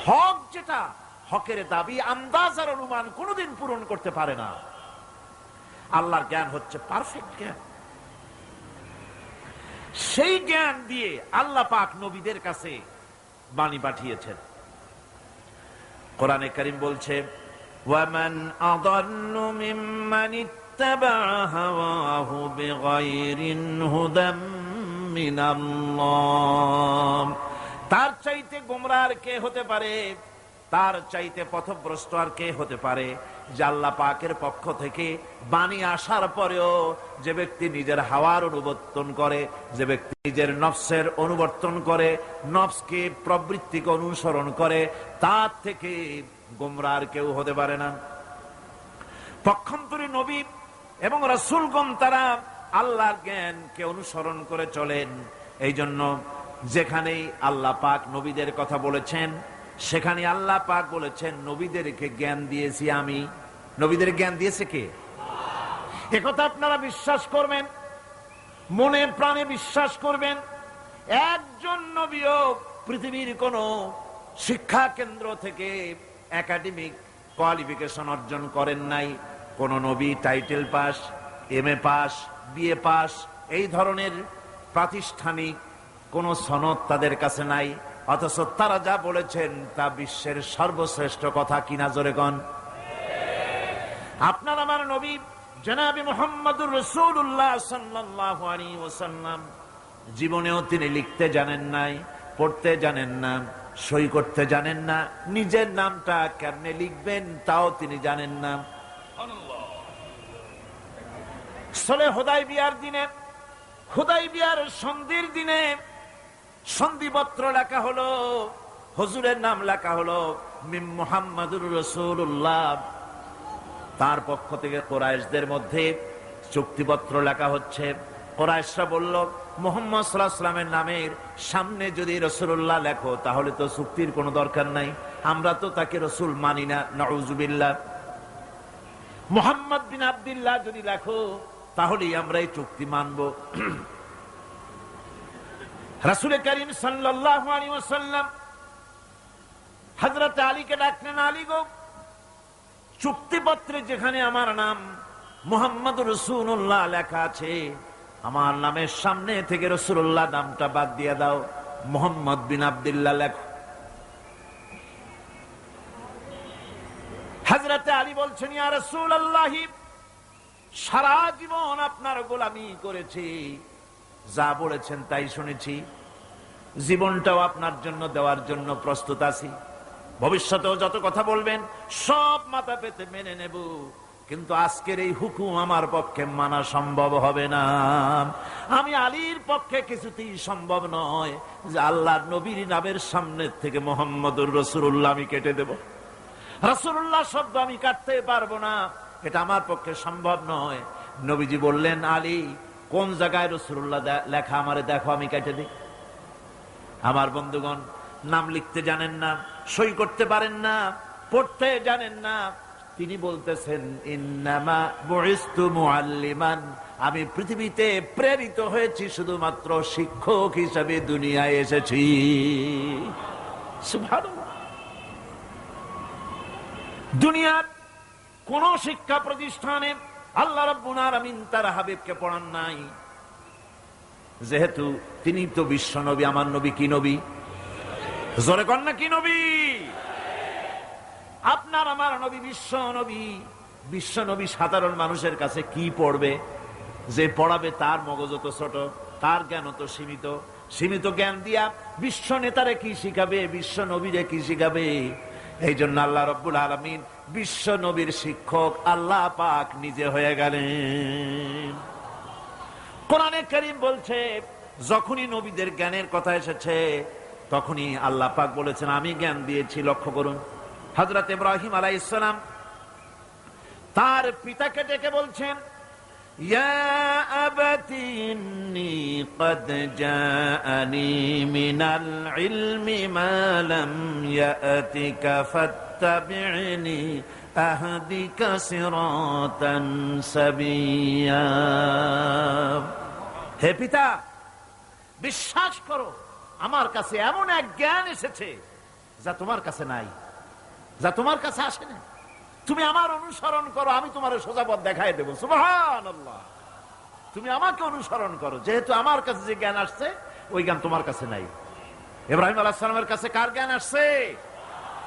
হক যেটা, হকের দাবি আন্দাজ আর অনুমান কোনোদিন পূরণ করতে পারে না। আল্লাহর জ্ঞান হচ্ছে পারফেক্ট জ্ঞান। সেই জ্ঞান দিয়ে আল্লাহ পাক নবীদের কাছে বাণী পাঠিয়েছেন। কোরআনে কারীম বলছে, ওয়ামান আযাল্লু মিম্মান ইত্তাবা হাওয়াহু বিগাইরি হুদাম মিনাল্লাহ। তার চাইতে গোমরাহ আর কে হতে পারে? তার চাইতে পথভ্রষ্ট আর কে হতে পারে? যে আল্লাহ পাকের পক্ষ থেকে বাণী আসার পরেও যে ব্যক্তি নিজের হাওয়ার অনুবর্তন করে, যে ব্যক্তি নিজের নফসের অনুবর্তন করে, নফসকে প্রবৃত্তিকে অনুসরণ করে, তার থেকে গোমরাহ আর কেউ হতে পারে না। পক্ষান্তরে নবী এবং রাসূলগণ তারা আল্লাহর জ্ঞানকে অনুসরণ করে চলেন। এই জন্য যেখানেই আল্লাহ পাক নবীদের কথা বলেছেন, সেখানে আল্লাহ পাক বলেছেন নবীদেরকে জ্ঞান দিয়েছি আমি। নবীদের জ্ঞান দিয়েছে কে? একথা আপনারা বিশ্বাস করবেন, মনে প্রাণে বিশ্বাস করবেন, একজন নবীও পৃথিবীর কোন শিক্ষা কেন্দ্র থেকে একাডেমিক কোয়ালিফিকেশন অর্জন করেন নাই। কোন নবী title pass, MA pass, BA pass এই ধরনের প্রাতিষ্ঠানিক কোন সনদ তাদের কাছে নাই। অথচ তারা যা বলেছেন তা বিশ্বের সর্বশ্রেষ্ঠ কথা কিনা, জোরে গণ। আপনার আমার নবী জনাবে মুহাম্মদুর রাসূলুল্লাহ সাল্লাল্লাহু আলাইহি ওয়াসাল্লাম জীবনেও তিনি লিখতে জানেন নাই, পড়তে জানেন না, সই করতে জানেন না, নিজের নামটা কেমনে লিখবেন তাও তিনি জানেন না। হুদায়বিয়ার দিনে, হুদায়বিয়ার সন্ধির দিনে সন্ধিপত্র লেখা হলো, হুজুরের নাম লেখা হলো মিম মুহাম্মাদুর রাসূলুল্লাহ। তার পক্ষ থেকে কুরাইশদের মধ্যে চুক্তিপত্র লেখা হচ্ছে। কুরাইশরা বলল, মুহাম্মদ সাল্লাল্লাহু আলাইহি ওয়াসাল্লামের নামের সামনে যদি রাসূলুল্লাহ লেখো তাহলে তো চুক্তির কোনো দরকার নাই, আমরা তো তাকে রাসূল মানি না, নাউযুবিল্লাহ। মুহাম্মদ বিন আব্দুল্লাহ যদি লেখো তাহলেই আমরা এই চুক্তি মানব। রাসূল করিম সাল্লাল্লাহু আলাইহি ওয়াসাল্লাম হযরত আলীকে ডাকলেন, আলী গো, চুক্তিপত্রে যেখানে আমার নাম মুহাম্মদুর রাসূলুল্লাহ লেখা আছে, আমার নামের সামনে থেকে রাসূলুল্লাহ নামটা বাদ দিয়ে দাও, মুহাম্মদ বিন আব্দুল্লাহ লেখো। হযরত আলী বলছেন, ইয়া রাসূলুল্লাহ, সারা জীবন আপনার গোলামি করেছি, যা বলেছেন তাই শুনেছি, জীবনটাও আপনার জন্য দেওয়ার জন্য প্রস্তুত আছি, ভবিষ্যতেও যত কথা বলবেন সব মাথা পেতে মেনে নেব, কিন্তু আজকের এই হুকুম আমার পক্ষে মানা সম্ভব হবে না। আমি আলীর পক্ষে কিছুতেই সম্ভব নয় যে আল্লাহর নবীর নামের সামনে থেকে মুহাম্মদুর রাসূলুল্লাহ আমি কেটে দেব। রাসূলুল্লাহ শব্দ আমি কাটতে পারবো না, এটা আমার পক্ষে সম্ভব নয়। নবীজি বললেন, আলী, কোন জায়গায় রাসূলুল্লাহ লেখা আমারে দেখো, আমি কেটে দিই। আমার বন্ধুগণ, নাম লিখতে জানেন না, সই করতে পারেন না, পড়তে জানেন না, তিনি বলতেছেন, ইন্নামা বুইস্তু মুআল্লিমান, আমি পৃথিবীতে প্রেরিত হয়েছি শুধুমাত্র শিক্ষক হিসেবে দুনিয়ায় এসেছি। সুবহানাল্লাহ। দুনিয়ার কোন শিক্ষা প্রতিষ্ঠানে আল্লাহ রাব্বুল আলামিন তার হাবিবকে পড়ান নাই, যেহেতু তিনি তো বিশ্ব নবী। আমার নবী কি নবী? জোরে কর না, কি নবী? আপনার আমার নবী বিশ্ব নবী। বিশ্ব নবী সাধারণ মানুষের কাছে কি পড়বে? যে পড়াবে তার মগজ তো ছোট, তার জ্ঞান তো সীমিত। সীমিত জ্ঞান দিয়া বিশ্ব নেতারে কি শিখাবে, বিশ্ব নবীরে কি শিখাবে? এই জন্য আল্লাহ রাব্বুল আলামিন বিশ্ব নবীর শিক্ষক আল্লাহ পাক নিজে হয়ে গেলেন। কোরআনে কারীম বলছে, যখনই নবীদের জ্ঞানের কথা এসেছে তখনই আল্লাহ পাক বলেছেন আমি জ্ঞান দিয়েছি। লক্ষ্য করুন, হযরত ইব্রাহিম আলাইহিস সালাম তার পিতাকে ডেকে বলছেন, ইয়া আবাতি ইন্নী ক্বাদ জাআনি মিনাল ইলমি মা লাম ইয়াতিকা ফাত্তাবি'নি আহদিকা সিরাতান সাবিয়্যা। হে পিতা, বিশ্বাস করো, আমার কাছে এমন এক জ্ঞান এসেছে যা তোমার কাছে নাই, যা তোমার কাছে আসে না। তুমি আমার অনুসরণ করো, আমি তোমার সোজা পথ দেখাই দেবো। সুবহানাল্লাহ। তুমি আমাকে অনুসরণ করো, যেহেতু আমার কাছে যে জ্ঞান আসছে ওই জ্ঞান তোমার কাছে নাই। ইব্রাহিম আলাইহিস সালামের কাছে কার জ্ঞান আসছে?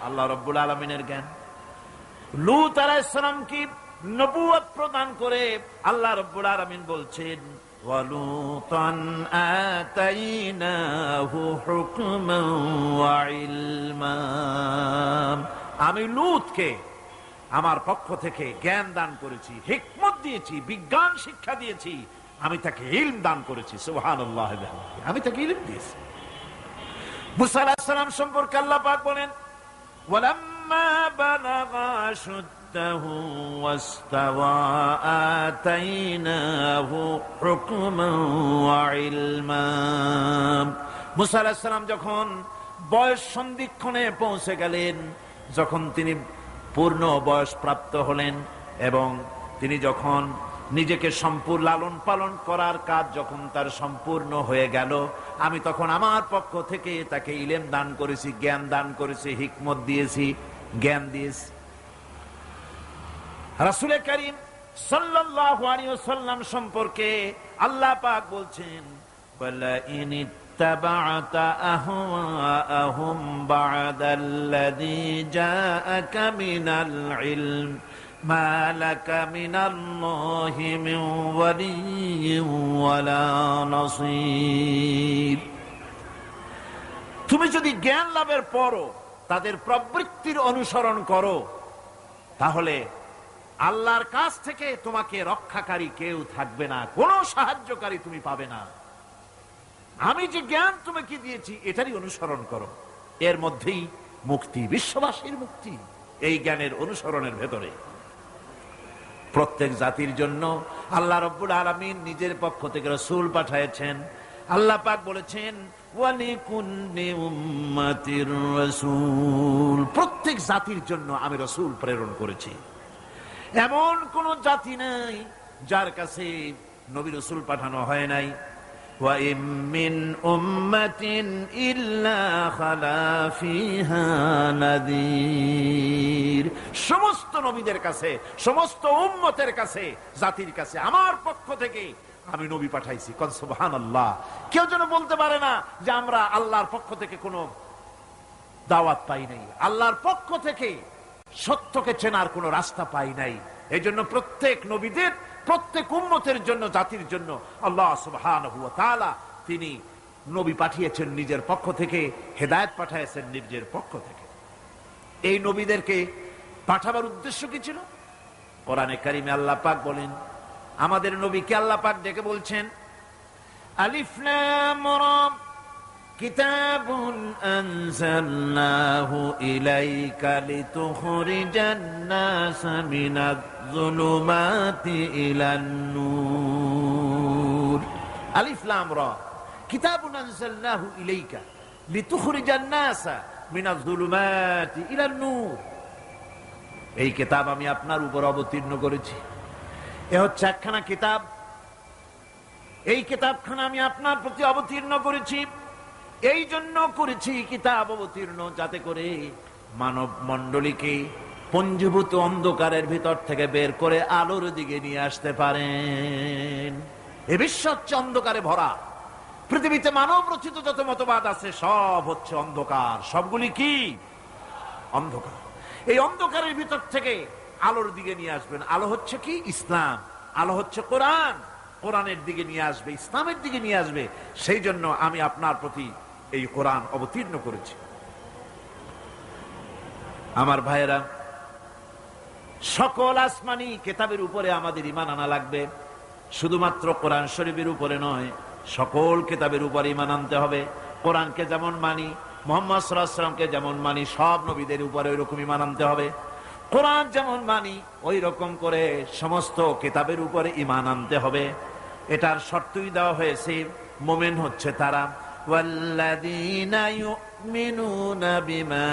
আল্লাহ রাব্বুল আলামিনের জ্ঞান। লূত আলাইহিস সালাম কি নবুয়ত প্রদান করে আল্লাহ রাব্বুল আলামিন বলছেন, ওয়ালুতান আতাইনাহু হুকমান ওয়া ইলমা। আমি লূতকে আমার পক্ষ থেকে জ্ঞান দান করেছি, হিকমত দিয়েছি, বিজ্ঞান শিক্ষা দিয়েছি, আমি তাকে ইলম দান করেছি। সুবহানাল্লাহ, আমি তাকে ইলম দিয়েছি। মুসা আলাইহিস সালাম সম্পর্কে আল্লাহ পাক বলেন, ওয়ালাম্মা বালাগা আশুদ্দাহু ওয়াস্তাওয়া আতাইনাহু হুকমান ওয়া ইলমা। মুসা আলাইহিস সালাম যখন বয়স সন্ধিক্ষণে পৌঁছে গেলেন, যখন তিনি পূর্ণ বয়স প্রাপ্ত হলেন এবং তিনি যখন নিজেকে সম্পূর্ণ লালন পালন করার কাজ যখন তার সম্পূর্ণ হয়ে গেল, আমি তখন আমার পক্ষ থেকে তাকে ইলম দান করেছি, জ্ঞান দান করেছি, হিকমত দিয়েছি, জ্ঞান দিয়েছি। রাসূল করিম সাল্লাল্লাহু আলাইহি ওয়াসাল্লাম সম্পর্কে আল্লাহ পাক বলছেন, ওয়ালা ইন ইত্তাবা'তা আহওয়াআহুম বা'দাল্লাযী জাআকা মিনাল ইলম মা লাকা মিনাল্লাহি মিন ওয়ালিয়্যিন ওয়ালা নাসীর। তুমি যদি জ্ঞান লাভের পরও তাদের প্রবৃত্তির অনুসরণ করো, তাহলে আল্লাহর কাছ থেকে তোমাকে রক্ষাকারী কেউ থাকবে না, কোনো সাহায্যকারী তুমি পাবে না। আমি যে জ্ঞান তোমাকে দিয়েছি এটারই অনুসরণ করো, এর মধ্যেই মুক্তি, বিশ্ববাসীর মুক্তি এই জ্ঞানের অনুসরণের ভেতরে। প্রত্যেক জাতির জন্য আল্লাহ রাব্বুল আলামিন নিজের পক্ষ থেকে রাসূল পাঠিয়েছেন। আল্লাহ পাক বলেছেন, ওয়ালিকুল্লি উম্মাতির রাসূল, প্রত্যেক জাতির জন্য আমি রাসূল প্রেরণ করেছি। এমন কোন জাতি নাই যার কাছে নবী রাসূল পাঠানো হয় নাই। ওয়া ইম মিন উম্মাতিন ইল্লা খালা ফিহা নাযীর, সমস্ত নবীদের কাছে, সমস্ত উম্মতের কাছে, জাতির কাছে আমার পক্ষ থেকে আমি নবী পাঠাইছি। কোন সুবহানাল্লাহ। কেউ যেন বলতে পারে না যে আমরা আল্লাহর পক্ষ থেকে কোনো দাওয়াত পাই নাই, আল্লাহর পক্ষ থেকে সত্যকে চেনার কোন রাস্তা পাই নাই। এই জন্য প্রত্যেক নবীদের, প্রত্যেক উম্মতের জন্য, জাতির জন্য আল্লাহ সুবহানাহু ওয়া তাআলা তিনি নবী পাঠিয়েছেন নিজের পক্ষ থেকে, হেদায়েত পাঠিয়েছেন নিজের পক্ষ থেকে। এই নবীদেরকে পাঠাবার উদ্দেশ্য কি ছিল? কোরআনে কারিমে আল্লাহ পাক বলেন, আমাদের নবীকে আল্লাহ পাক ডেকে বলছেন, আলিফ লাম রা কিতাবুন আনজালনাহু ইলাইকা লিতুখরিজান নাসা মিনাজ যুলুমাতি ইলান নূর। আলিফ লাম রা কিতাবুন আনজালনাহু ইলাইকা লিতুখরিজান নাসা মিনাজ যুলুমাতি ইলান নূর। এই কিতাব আমি আপনার উপর অবতীর্ণ করেছি। এ হচ্ছে একখানা কিতাব, এই কিতাবখানা আমি আপনার প্রতি অবতীর্ণ করেছি। এই জন্য করেছি কিতাব অবতীর্ণ, যাতে করে মানব মণ্ডলীকে পঞ্জীভূত অন্ধকারের ভিতর থেকে বের করে আলোর দিকে নিয়ে আসতে পারেন। এ বিশ্ব হচ্ছে অন্ধকারে ভরা। পৃথিবীতে মানব রচিত যত মতবাদ আছে সব হচ্ছে অন্ধকার। সবগুলি কি? অন্ধকার। এই অন্ধকারের ভিতর থেকে আলোর দিকে নিয়ে আসবেন। আলো হচ্ছে কি? ইসলাম। আলো হচ্ছে কোরআন। কোরআনের দিকে নিয়ে আসবে, ইসলামের দিকে নিয়ে আসবে। সেই জন্য আমি আপনার প্রতি এই কোরআন অবতীর্ণ করেছি। আমার ভাইয়েরা, সকল আসমানি কিতাবের উপরে আমাদের ঈমান আনা লাগবে। শুধুমাত্র কোরআন শরীফের উপরে নয়, সকল কিতাবের উপরে ঈমান আনতে হবে। কোরআনকে যেমন মানি, মুহাম্মদ সাল্লাল্লাহু আলাইহি ওয়াসাল্লামকে যেমন মানি, সব নবীদের উপরে ওই রকম ঈমান আনতে হবে। কোরআন যেমন মানি ওই রকম করে সমস্ত কিতাবের উপরে ঈমান আনতে হবে। এটার শর্তই দেওয়া হয়েছে, মুমিন হচ্ছে তারা, ওয়াল্লাযীনা ইউমিনুনা বিমা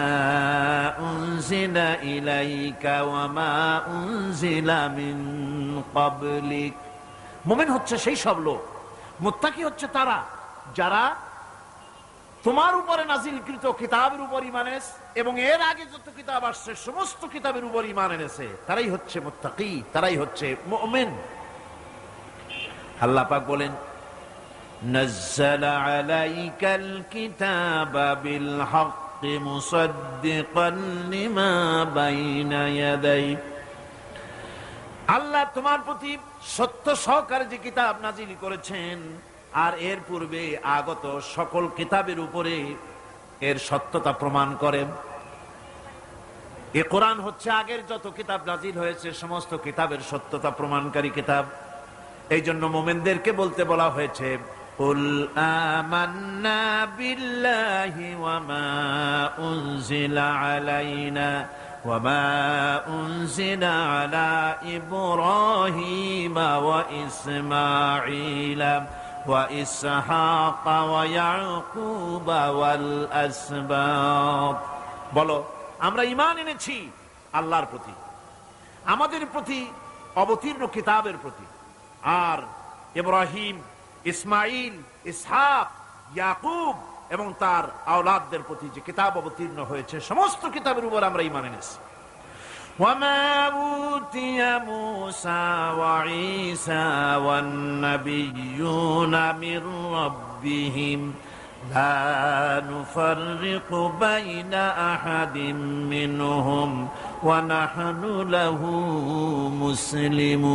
উনজিলা ইলাইকা ওয়া মা উনজিলা মিন ক্বাবলিক। মুমিন হচ্ছে সেই সব লোক, মুত্তাকি হচ্ছে তারা যারা তোমার উপরে নাজিলকৃত কিতাবের উপর ঈমান এনেছে এবং এর আগে যত কিতাব আসছে সমস্ত কিতাবের উপর ঈমান এনেছে, তারাই হচ্ছে মুত্তাকি, তারাই হচ্ছে মুমিন। আল্লাহ পাক বলেন, নাযালা আলাইকাল কিতাবা বিল হাক্কি মুসাদ্দিকান লিমা বাইনা ইয়াদাইহি। আল্লাহ তোমার প্রতি সত্য সহকারে যে কিতাব নাজিল করেছেন আর এর পূর্বে আগত সকল কিতাবের উপরে এর সত্যতা প্রমাণ করেন। এ কোরআন হচ্ছে আগের যত কিতাব নাজিল হয়েছে সমস্ত কিতাবের সত্যতা প্রমাণকারী কিতাব। এই জন্য মুমিনদেরকে বলতে বলা হয়েছে, কুল আমান্না বিল্লাহি ওয়া মা উনজিলা আলাইনা ওয়া মা উনজিলা আলা ইব্রাহিমা ওয়া ইসমাঈলা ওয়া ইসহাকা ওয়া ইয়াকুবা ওয়াল আসবাত। বলো, আমরা ঈমান এনেছি আল্লাহর প্রতি, আমাদের প্রতি অবতীর্ণ কিতাবের প্রতি, আর ইব্রাহিম, ইসমাইল, ইসহাক, ইয়াকুব এবং তার আওলাদদের প্রতি যে কিতাব অবতীর্ণ হয়েছে সমস্ত কিতাবের উপর আমরা ঈমান এনেছি। وما أوتي موسى وعيسى والنبيون من ربهم لا نفرق بين أحد منهم ونحن له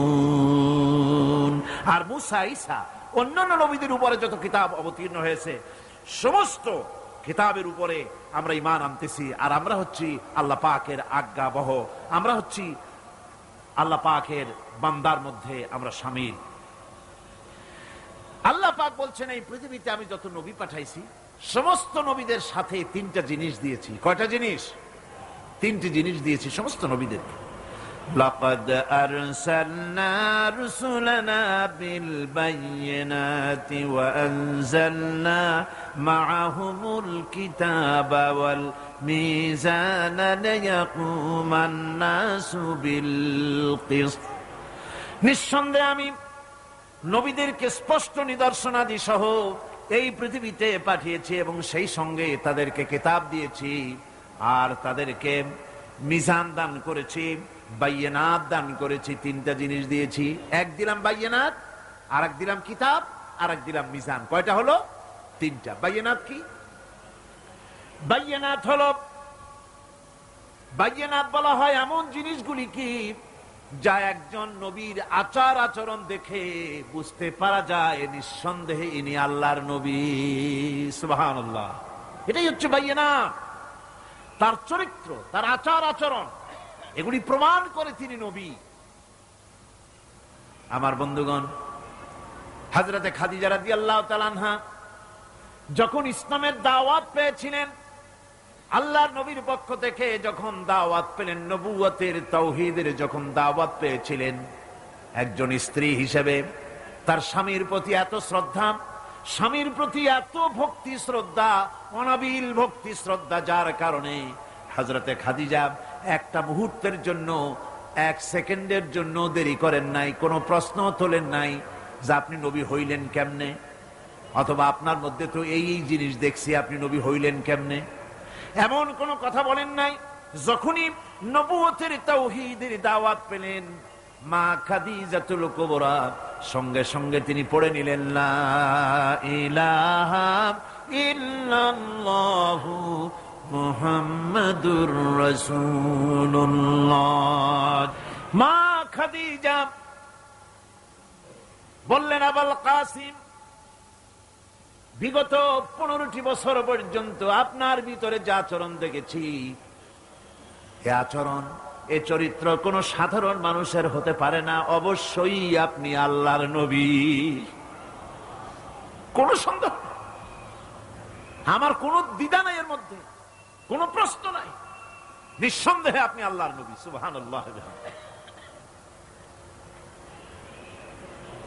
مسلمون। আর মুসা, ঈসা, অন্যান্য নবীদের উপরে যত কিতাব অবতীর্ণ হয়েছে সমস্ত কিতাবের উপরে আমরা ঈমান আনতেছি। আর আমরা হচ্ছি আল্লাহ পাকের আজ্ঞাবহ, আমরা হচ্ছি আল্লাহ পাকের বান্দার মধ্যে আমরা শামিল। আল্লাহ পাক বলছেন এই পৃথিবীতে আমি যত নবী পাঠাইছি সমস্ত নবীদের সাথে তিনটা জিনিস দিয়েছি। কয়টা জিনিস? তিনটি জিনিস দিয়েছি সমস্ত নবীদেরকে। لقد أرسلنا رسلنا بالبينات وأنزلنا معهم الكتاب والميزان ليقوم الناس بالقسط। নিঃসন্দেহে আমি নবীদেরকে স্পষ্ট নিদর্শনাদি সহ এই পৃথিবীতে পাঠিয়েছি এবং সেই সঙ্গে তাদেরকে কিতাব দিয়েছি আর তাদেরকে মিজান দান করেছি, বাইয়িনাত দান করেছি। তিনটা জিনিস দিয়েছি, এক দিলাম বাইয়িনাত, আর এক দিলাম কিতাব, আর এক দিলাম মিজান। কয়টা হলো? তিনটা। বাইয়িনাত কি? বাইয়িনাত হলো, বাইয়িনাত বলা হয় এমন জিনিসগুলি কি যা একজন নবীর আচার আচরণ দেখে বুঝতে পারা যায় নিঃসন্দেহে ইনি আল্লাহর নবী। সুবহানাল্লাহ। এটাই হচ্ছে বাইয়িনাত। তার চরিত্র, তার আচার আচরণ এগুলি প্রমাণ করে তিনি নবী। আমার বন্ধুগণ, হযরতে খাদিজা রাদিয়াল্লাহু তাআলা আনহা যখন ইসলামের দাওয়াত পেয়েছিলেন, আল্লাহর নবীর পক্ষ থেকে যখন দাওয়াত পেলেন, নবুয়তের তাওহীদের যখন দাওয়াত পেয়েছিলেন, একজন স্ত্রী হিসেবে তার স্বামীর প্রতি এত শ্রদ্ধা, স্বামীর প্রতি এত ভক্তি শ্রদ্ধা, অনাবিল ভক্তি শ্রদ্ধা, যার কারণে হযরতে খাদিজা একটা মুহূর্তের জন্য, এক সেকেন্ডের জন্য দেরি করেন নাই, কোনো প্রশ্ন তোলেন নাই যে আপনি নবী হইলেন কেমনে, অথবা আপনার মধ্যে তো এই জিনিস দেখছি, আপনি নবী হইলেন কেমনে, এমন কোন কথা বলেন নাই। যখনই নবুয়তের তাওহীদের দাওয়াত পেলেন, মা খাদিজাতুল কুবরা সঙ্গে সঙ্গে তিনি পড়ে নিলেন লা ইলাহা ইল্লাল্লাহু মুহাম্মাদুর রাসূলুল্লাহ। মা খাদিজা বললেন, আবুল কাসিম, বিগত 15টি বছর পর্যন্ত আপনার ভিতরে যে আচরণ দেখেছি, এ আচরণ, এ চরিত্র কোন সাধারণ মানুষের হতে পারে না। অবশ্যই আপনি আল্লাহর নবী, কোন সন্দেহ, আমার কোন দ্বিধা নাই, এর মধ্যে কোন প্রশ্ন নাই, নিঃসন্দেহে আপনি আল্লাহর নবী। সুবহানাল্লাহ।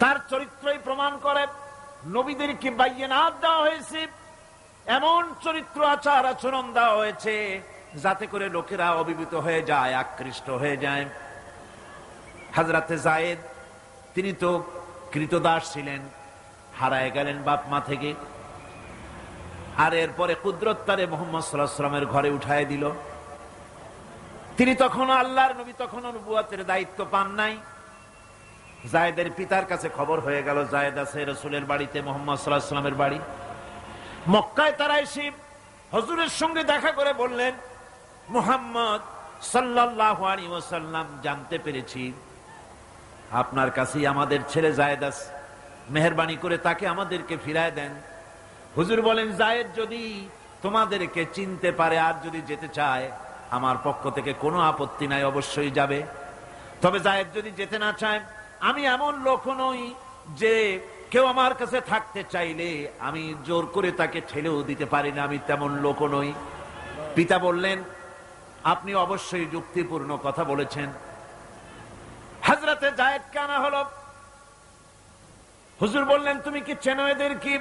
তার চরিত্রই প্রমাণ করে নবীদেরকে বাইয়িনাত দেওয়া হয়েছে, এমন চরিত্র আচার আচরণ দেওয়া হয়েছে যাতে করে লোকেরা অভিভূত হয়ে যায়, আকৃষ্ট হয়ে যায়। হযরতে যায়েদ, তিনি তো কৃতদাস ছিলেন, হারায় গেলেন বাপ মা থেকে, আর এরপরে কুদরত তারে মুহাম্মদ সাল্লাল্লাহু আলাইহি ওয়াসাল্লামের ঘরে উঠায় দিল। তিনি তখন আল্লাহর নবী, তখন নবুয়তের দায়িত্ব পান নাই। যায়েদের পিতার কাছে খবর হয়ে গেল যায়েদ আছে রাসূলের বাড়িতে, মুহাম্মদ সাল্লাল্লাহু আলাইহি ওয়াসাল্লামের বাড়ি। মক্কায় তারা এসে হুজুরের সঙ্গে দেখা করে বললেন, মুহাম্মদ সাল্লাল্লাহু আলাইহি ওয়াসাল্লাম, জানতে পেরেছি আপনার কাছেই আমাদের ছেলে যায়েদ আছে, মেহেরবানি করে তাকে আমাদেরকে ফিরায় দেন। হুজুর বলেন, যায়েদ যদি তোমাদেরকে চিনতে পারে আর যদি যেতে চায়, আমার পক্ষ থেকে কোনো আপত্তি নাই, অবশ্যই যাবে। তবে যায়েদ যদি যেতে না চায়, আমি এমন লোক নই যে কেউ আমার কাছে থাকতে চাইলে আমি জোর করে তাকে ঠেলেও দিতে পারি না, আমি তেমন লোক নই। পিতা বললেন, আপনি অবশ্যই যুক্তিপূর্ণ কথা বলেছেন। হযরতে যায়েদ কানা হলো। হুজুর বললেন, তুমি কি চেনো এদের? কি?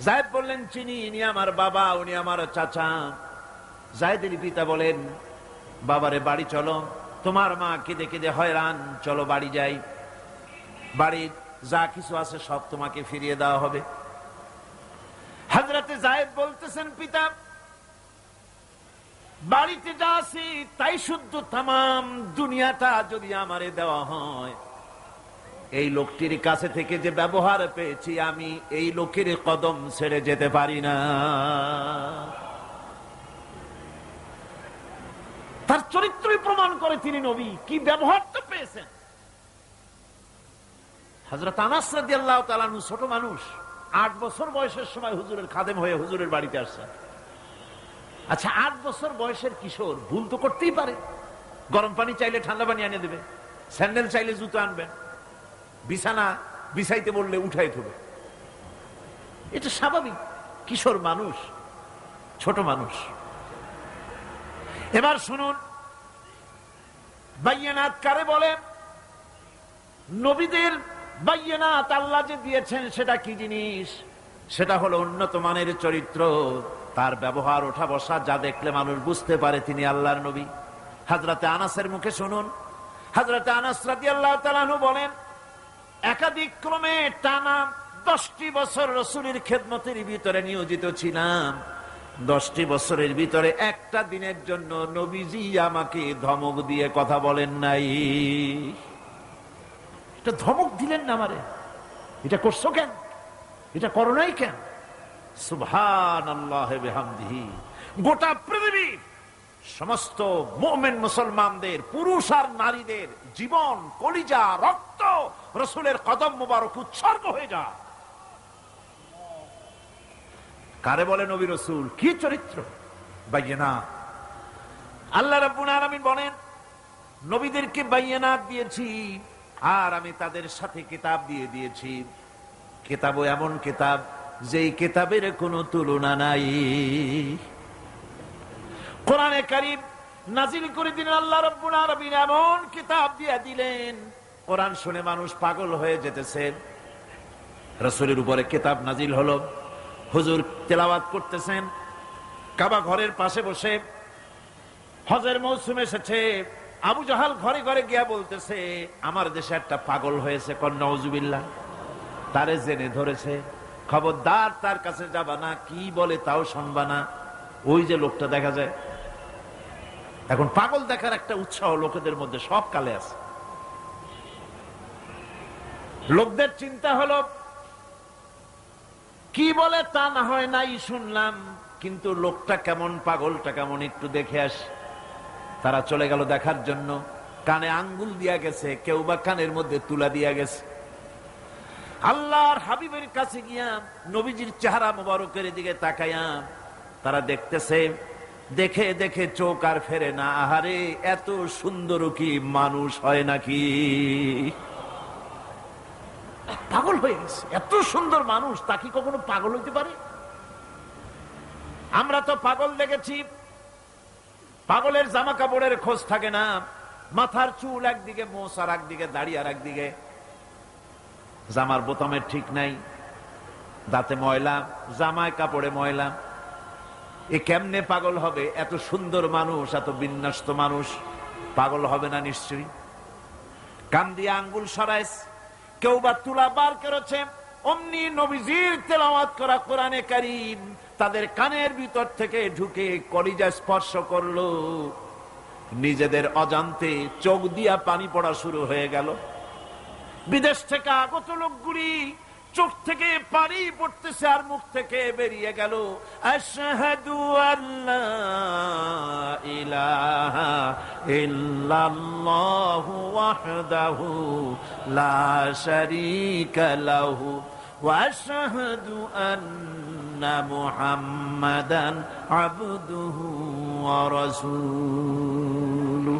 যায়েদ বললেন, চিনি, ইনি আমার বাবা, উনি আমার চাচা। যায়েদের পিতা বলেন, বাবারে বাড়ি চলো, তোমার মা কেঁদে কেঁদে হয়রান, চলো বাড়ি যাই। বাড়ির যা কিছু আছে সব তোমাকে ফিরিয়ে দেওয়া হবে। হযরতে যায়েদ বলতেছেন, পিতা, বাড়িতে যা আছে তাই শুদ্ধ, তামাম দুনিয়াটা যদি আমারে দেওয়া হয়, এই লোকটির কাছে থেকে যে ব্যবহার পেয়েছি আমি এই লোকের কদম ছেড়ে যেতে পারি না। তার চরিত্রই প্রমাণ করে তিনি নবী, কি ব্যবহারটা পেয়েছেন। হযরত আনাস রাদিয়াল্লাহু তাআলা আনহু ছোট মানুষ, 8 বছর বয়সের সময় হুজুরের খাদেম হয়ে হুজুরের বাড়িতে আসছেন। আচ্ছা, 8 বছর বয়সের কিশোর ভুল তো করতেই পারে। গরম পানি চাইলে ঠান্ডা পানি এনে দেবে, স্যান্ডেল চাইলে জুতো আনবেন, বিছানা বিছাইতে বললে উঠাই দেবে, এটা স্বাভাবিক। কিশোর মানুষ, ছোট মানুষ। এবার শুনুন, বাইয়ানাত কারে বলে? নবীদের বাইয়ানাত আল্লাহ যে দিয়েছেন সেটা কি জিনিস? সেটা হলো উন্নত মানের চরিত্র, তার ব্যবহার, ওঠা বসা যা দেখলে মানুষ বুঝতে পারে তিনি আল্লাহর নবী। হযরতে আনাসের মুখে শুনুন। হযরতে আনাস রাদিয়াল্লাহু তাআলা আনহু বলেন, একাধিক ক্রমে টানা 10টি বছর রাসূলের খেদমতের ভিতরে নিয়োজিত ছিলাম। 10টি বছরের ভিতরে একটা দিনের জন্য নবীজি আমাকে ধমক দিয়ে কথা বলেন নাই। এটা ধমক দিলেন না আমারে, এটা করছো কেন, এটা করো নাই কেন? সুবহানাল্লাহ বিহামদিহি। গোটা পৃথিবীর সমস্ত মুমিন মুসলমানদের, পুরুষ আর নারীদের জীবন, কলিজা, রক্ত রাসূলের কদম মোবারক উৎসর্গ হয়ে যায়। কারে বলে নবী রাসূল? কি চরিত্র! বাইয়ানাত। আল্লাহ রাব্বুল আলামিন বলেন, নবীদেরকে বাইয়ানাত দিয়েছি আর আমি তাদের সাথে কিতাব দিয়ে দিয়েছি। কিতাবও এমন কিতাব যেই কিতাবের কোনো তুলনা নাই। কোরআনে কারীম নাজিল করে দিলেন আল্লাহ রাব্বুল আলামিন, এমন কিতাব দিয়ে দিলেন, কোরআন শুনে মানুষ পাগল হয়ে যেতেছে। রাসূলের উপরে কিতাব নাজিল হলো, হুজুর তেলাওয়াত করতেছেন কাবা ঘরের পাশে বসে। হজের মৌসুম এসেছে, আবু জাহাল ঘরে ঘরে গিয়া বলতেছে, আমার দেশে একটা পাগল হয়েছে, নাউজুবিল্লাহ, তারে জেনে ধরেছে, খবরদার তার কাছে যাবা না, কি বলে তাও শুনবা না। ওই যে লোকটা দেখা যায় এখন, পাগল দেখার একটা উৎসাহ লোকেদের মধ্যে সব কালে আছে। লোকদের চিন্তা হলো, কি বলে তা না হয় নাই শুনলাম, কিন্তু লোকটা কেমন, পাগলটা কেমন, একটু দেখে আস। তারা চলে গেল দেখার জন্য। কানে আঙ্গুল দিয়া গেছে, কেউ বা কানের মধ্যে তুলা দিয়া গেছে। আল্লাহর হাবিবের কাছে গিয়া নবীজির চেহারা মোবারকের দিকে তাকাইয়া তারা দেখতেছে, দেখে দেখে চোখ আর ফেরে না। আহারে, এত সুন্দর কি মানুষ হয় নাকি? পাগল হয়ে গেছে। এত সুন্দর মানুষ, তা কি কখনো পাগল হইতে পারে? আমরা তো পাগল দেখেছি, পাগলের জামা কাপড়ের খোঁজ থাকে না, মাথার চুল একদিকে, মোছ আর একদিকে, দাড়ি আর একদিকে, জামার বোতামের ঠিক নাই, দাঁতে ময়লা, জামায় কাপড়ে ময়লা। এ কেমনে পাগল হবে? এত সুন্দর মানুষ, এত বিন্যস্ত মানুষ, পাগল হবে না নিশ্চয়ই। কান দিয়ে আঙ্গুল সরাইস, কেউ বা তুলা বার করেছে, অমনি নবীজির তেলাওয়াত করা কোরআনে কারীম তাদের কানের ভিতর থেকে ঢুকে কলিজা স্পর্শ করলো। নিজেদের অজান্তে চোখ দিয়া পানি পড়া শুরু হয়ে গেল। বিদেশ থেকে আগত লোকগুলি চোখ থেকে পানি পড়তেছে আর মুখ থেকে বেরিয়ে গেল, আশহাদু আল্লা ইলাহা ইল্লাল্লাহু ওয়াহদাহু লা শারীকা লাহু ওয়া আশহাদু আন্না মুহাম্মাদান আবদুহু ওয়া রাসূলুহু।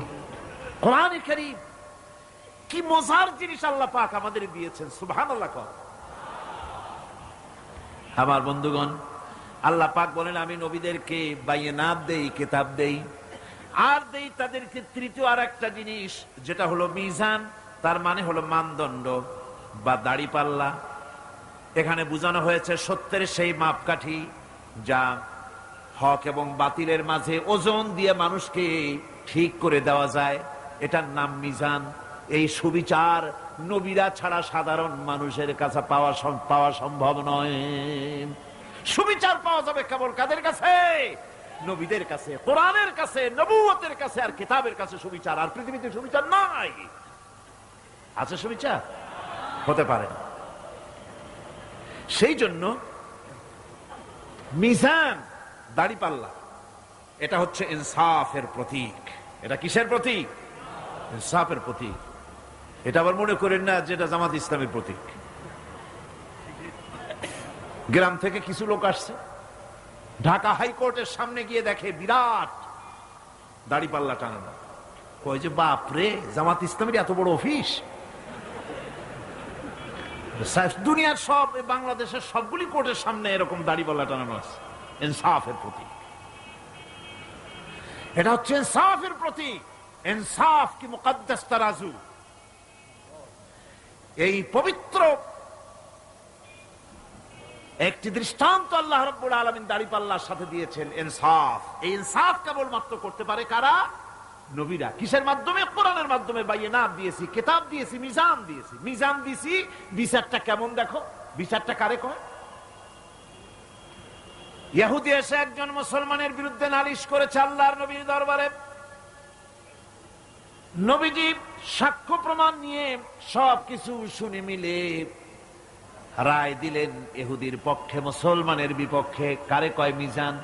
কোরআনে কারীম কি মজার জিনিস আল্লাহ পাক আমাদের দিয়েছেন, সুবহানাল্লাহ। আমার বন্ধুগণ, আল্লাহ পাক বলেন, আমি নবীদেরকে বাইয়ানাত দেই, কিতাব দেই, আর দেই তাদেরকে তৃতীয় আর একটা জিনিস, যেটা হলো মিজান। তার মানে হলো মানদণ্ড বা দাড়িপাল্লা। এখানে বোঝানো হয়েছে সত্যের সেই মাপকাঠি যা হক এবং বাতিলের মাঝে ওজন দিয়ে মানুষকে ঠিক করে দেওয়া যায়, এটার নাম মিজান। এই সুবিচার নবীরা ছাড়া সাধারণ মানুষের কাছে পাওয়া সম্ভব নয়। সুবিচার পাওয়া যাবে কেবল কাদের কাছে? নবীদের কাছে, কোরআনের কাছে, নবুয়তের কাছে আর কিতাবের কাছে সুবিচার। আর পৃথিবীতে সুবিচার নাই। আছে সুবিচার? হতে পারে না। সেই জন্য মিজান, দাড়িপাল্লা, এটা হচ্ছে ইনসাফের প্রতীক। এটা কিসের প্রতীক? ইনসাফের প্রতীক। এটা আবার মনে করেন না যেটা জামাত ইসলামের প্রতীক। গ্রাম থেকে কিছু লোক আসছে, ঢাকা হাইকোর্টের সামনে গিয়ে দেখে বিরাট দাড়িপাল্লা টানানো। কয় যে বাপরে, জামাত ইসলামের এত বড় অফিস! দুনিয়ার সব, বাংলাদেশের সবগুলি কোর্টের সামনে এরকম দাড়িপাল্লা টানানো আছে। ইনসাফের প্রতীক। এটা হচ্ছে ইনসাফের প্রতীক। ইনসাফ কি মুকদ্দাস তারাজু। এই পবিত্র একটি দৃষ্টান্ত আল্লাহ রাব্বুল আলামিন দাড়িপাল্লার সাথে দিয়েছেন, ইনসাফ। এই ইনসাফ কেবলমাত্র করতে পারে কারা? নবীরা। কিসের মাধ্যমে? কোরআনের মাধ্যমে। বায়িনাত দিয়েছি, কিতাব দিয়েছি, মিজান দিয়েছি। মিজান দিয়েছি, বিচারটা কেমন দেখো। বিচারটা কারে কয়? ইহুদি এসে একজন মুসলমানের বিরুদ্ধে নালিশ করেছে আল্লাহর নবীর দরবারে। নবীজি সাক্ষ্য প্রমাণ নিয়ে সবকিছু শুনে মিলে রায় দিলেন ইহুদির পক্ষে, মুসলমানের বিপক্ষে। কারে কয়? মিজান।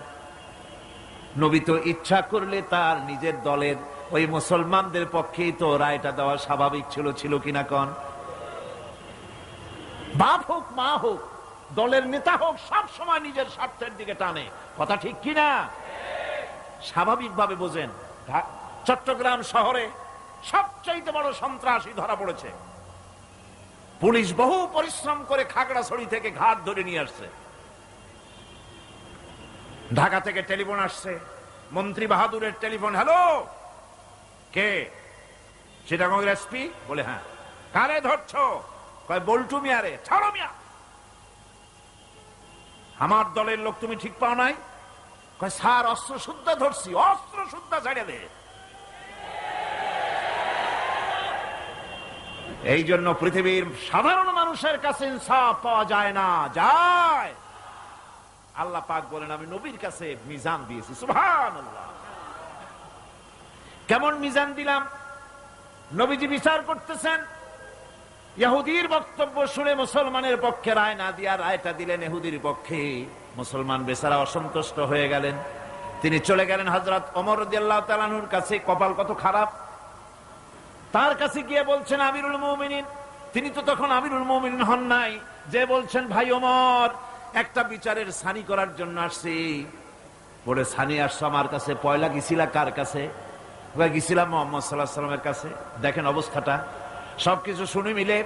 নবী তো ইচ্ছা করলে তার নিজের দলের ওই মুসলমানদের পক্ষেই তো রায়টা দেওয়া স্বাভাবিক ছিল। ছিল কিনা কন? বাপ হোক, মা হোক, দলের নেতা হোক, সব সময় নিজের স্বার্থের দিকে টানে। কথা ঠিক কিনা? স্বাভাবিকভাবে বোঝেন, চট্টগ্রাম শহরে সবচাইতে বড় সন্ত্রাসী ধরা পড়েছে। পুলিশ বহু পরিশ্রম করে খাগড়াছড়ি থেকে ঘাট ধরে নিয়ে আসছে। ঢাকা থেকে টেলিফোন আসছে, মন্ত্রী বাহাদুরের টেলিফোন। হ্যালো, কে? চিটাগংয়ের এসপি? বলে হ্যাঁ। কারে ধরছো? কয় বল্টু মিয়ারে। ছাড়ো মিয়া, আমার দলের লোক তুমি ঠিক পাও নাই? কয় স্যার, অস্ত্র শুদ্ধা ধরছি। অস্ত্র শুদ্ধা ছেড়ে দে। এই জন্য পৃথিবীর সাধারণ মানুষের কাছে ইনসাফ পাওয়া যায় না। যায় আল্লাহ পাক বলেন, আমি নবীর কাছে মিজান দিয়েছি। সুবহানাল্লাহ। কেমন মিজান দিলাম? নবীজি বিচার করতেছেন, ইহুদির বক্তব্য শুনে মুসলমানের পক্ষে রায় না দিয়া রায়টা দিলেন ইহুদির পক্ষে। মুসলমান বেচারা অসন্তুষ্ট হয়ে গেলেন। তিনি চলে গেলেন হযরত ওমর রাদিয়াল্লাহু তাআলা আনহুর কাছে। কপাল কত খারাপ! তার কাছে গিয়ে বলছেন, আমিরুল মুমিনিন। তিনি তো তখন আমিরুল মুমিনিন হন নাই। যে বলছেন, ভাই ওমর, একটা বিচারের সানি করার জন্য আসছি। বলে, সানি আসছো আমার কাছে? পয়লা গেছিলা কার কাছে? গেছিলাম মুহাম্মদ সাল্লাল্লাহু আলাইহি ওয়াসাল্লামের কাছে। দেখেন অবস্থাটা। সবকিছু শুনে মিলে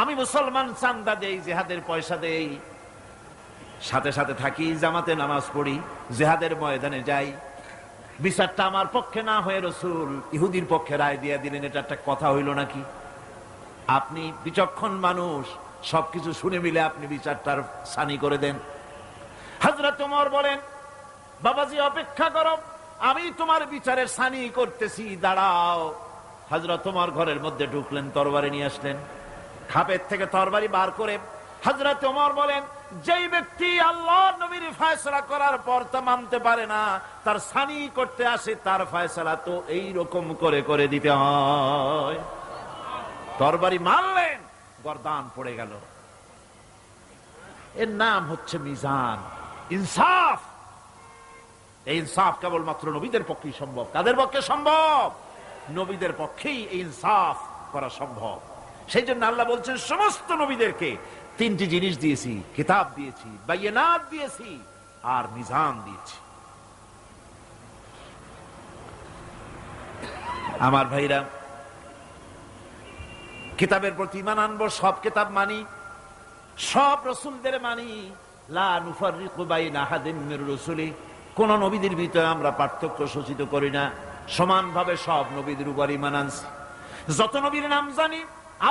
আমি মুসলমান, চান্দা দেই, জিহাদের পয়সা দেই, সাথে সাথে থাকি, জামাতে নামাজ পড়ি, জিহাদের ময়দানে যাই। বিচারটা আমার পক্ষে না হয়ে রাসূল ইহুদির পক্ষে রায় দিয়ে দিলেন। এটা একটা কথা হইল নাকি? আপনি বিচক্ষণ মানুষ, সবকিছু শুনে মিলে আপনি বিচারটার সানি করে দেন। হযরত ওমর বলেন, বাবাজি অপেক্ষা করো, আমি তোমার বিচারের সানি করতেছি, দাঁড়াও। হযরত ওমর ঘরের মধ্যে ঢুকলেন, তরবারি নিয়ে আসলেন। খাপের থেকে তরবারি বার করে হযরত ওমর বলেন, যেই ব্যক্তি আল্লাহর নবীর ফয়সালা করার পর তা মানতে পারে না, তার সানি করতে আসে, তার ফয়সালা তো এই রকম করে করে দিতে হয়। তরবারি মারলেন, গর্দান পড়ে গেল। এর নাম হচ্ছে মিজান, ইনসাফ। এই ইনসাফ কেবলমাত্র নবীদের পক্ষেই সম্ভব। কাদের পক্ষে সম্ভব? নবীদের পক্ষেই এই ইনসাফ করা সম্ভব। সেই জন্য আল্লাহ বলছেন, সমস্ত নবীদেরকে তিনটি জিনিস দিয়েছি, কিতাব দিয়েছি, বায়িনাত দিয়েছি, আর মিজান দিয়েছি। আমার ভাইরা, কিতাবের প্রতি ঈমান আনবো। সব কিতাব মানি, সব রাসূলদের মানি। লা নুফাররিকু বাইনা আহাদিন মির রুসুলি। কোন নবীদের ভিতরে আমরা পার্থক্য সূচিত করি না। সমানভাবে সব নবীদের উপর ঈমান আনছি। যত নবীর নাম জানি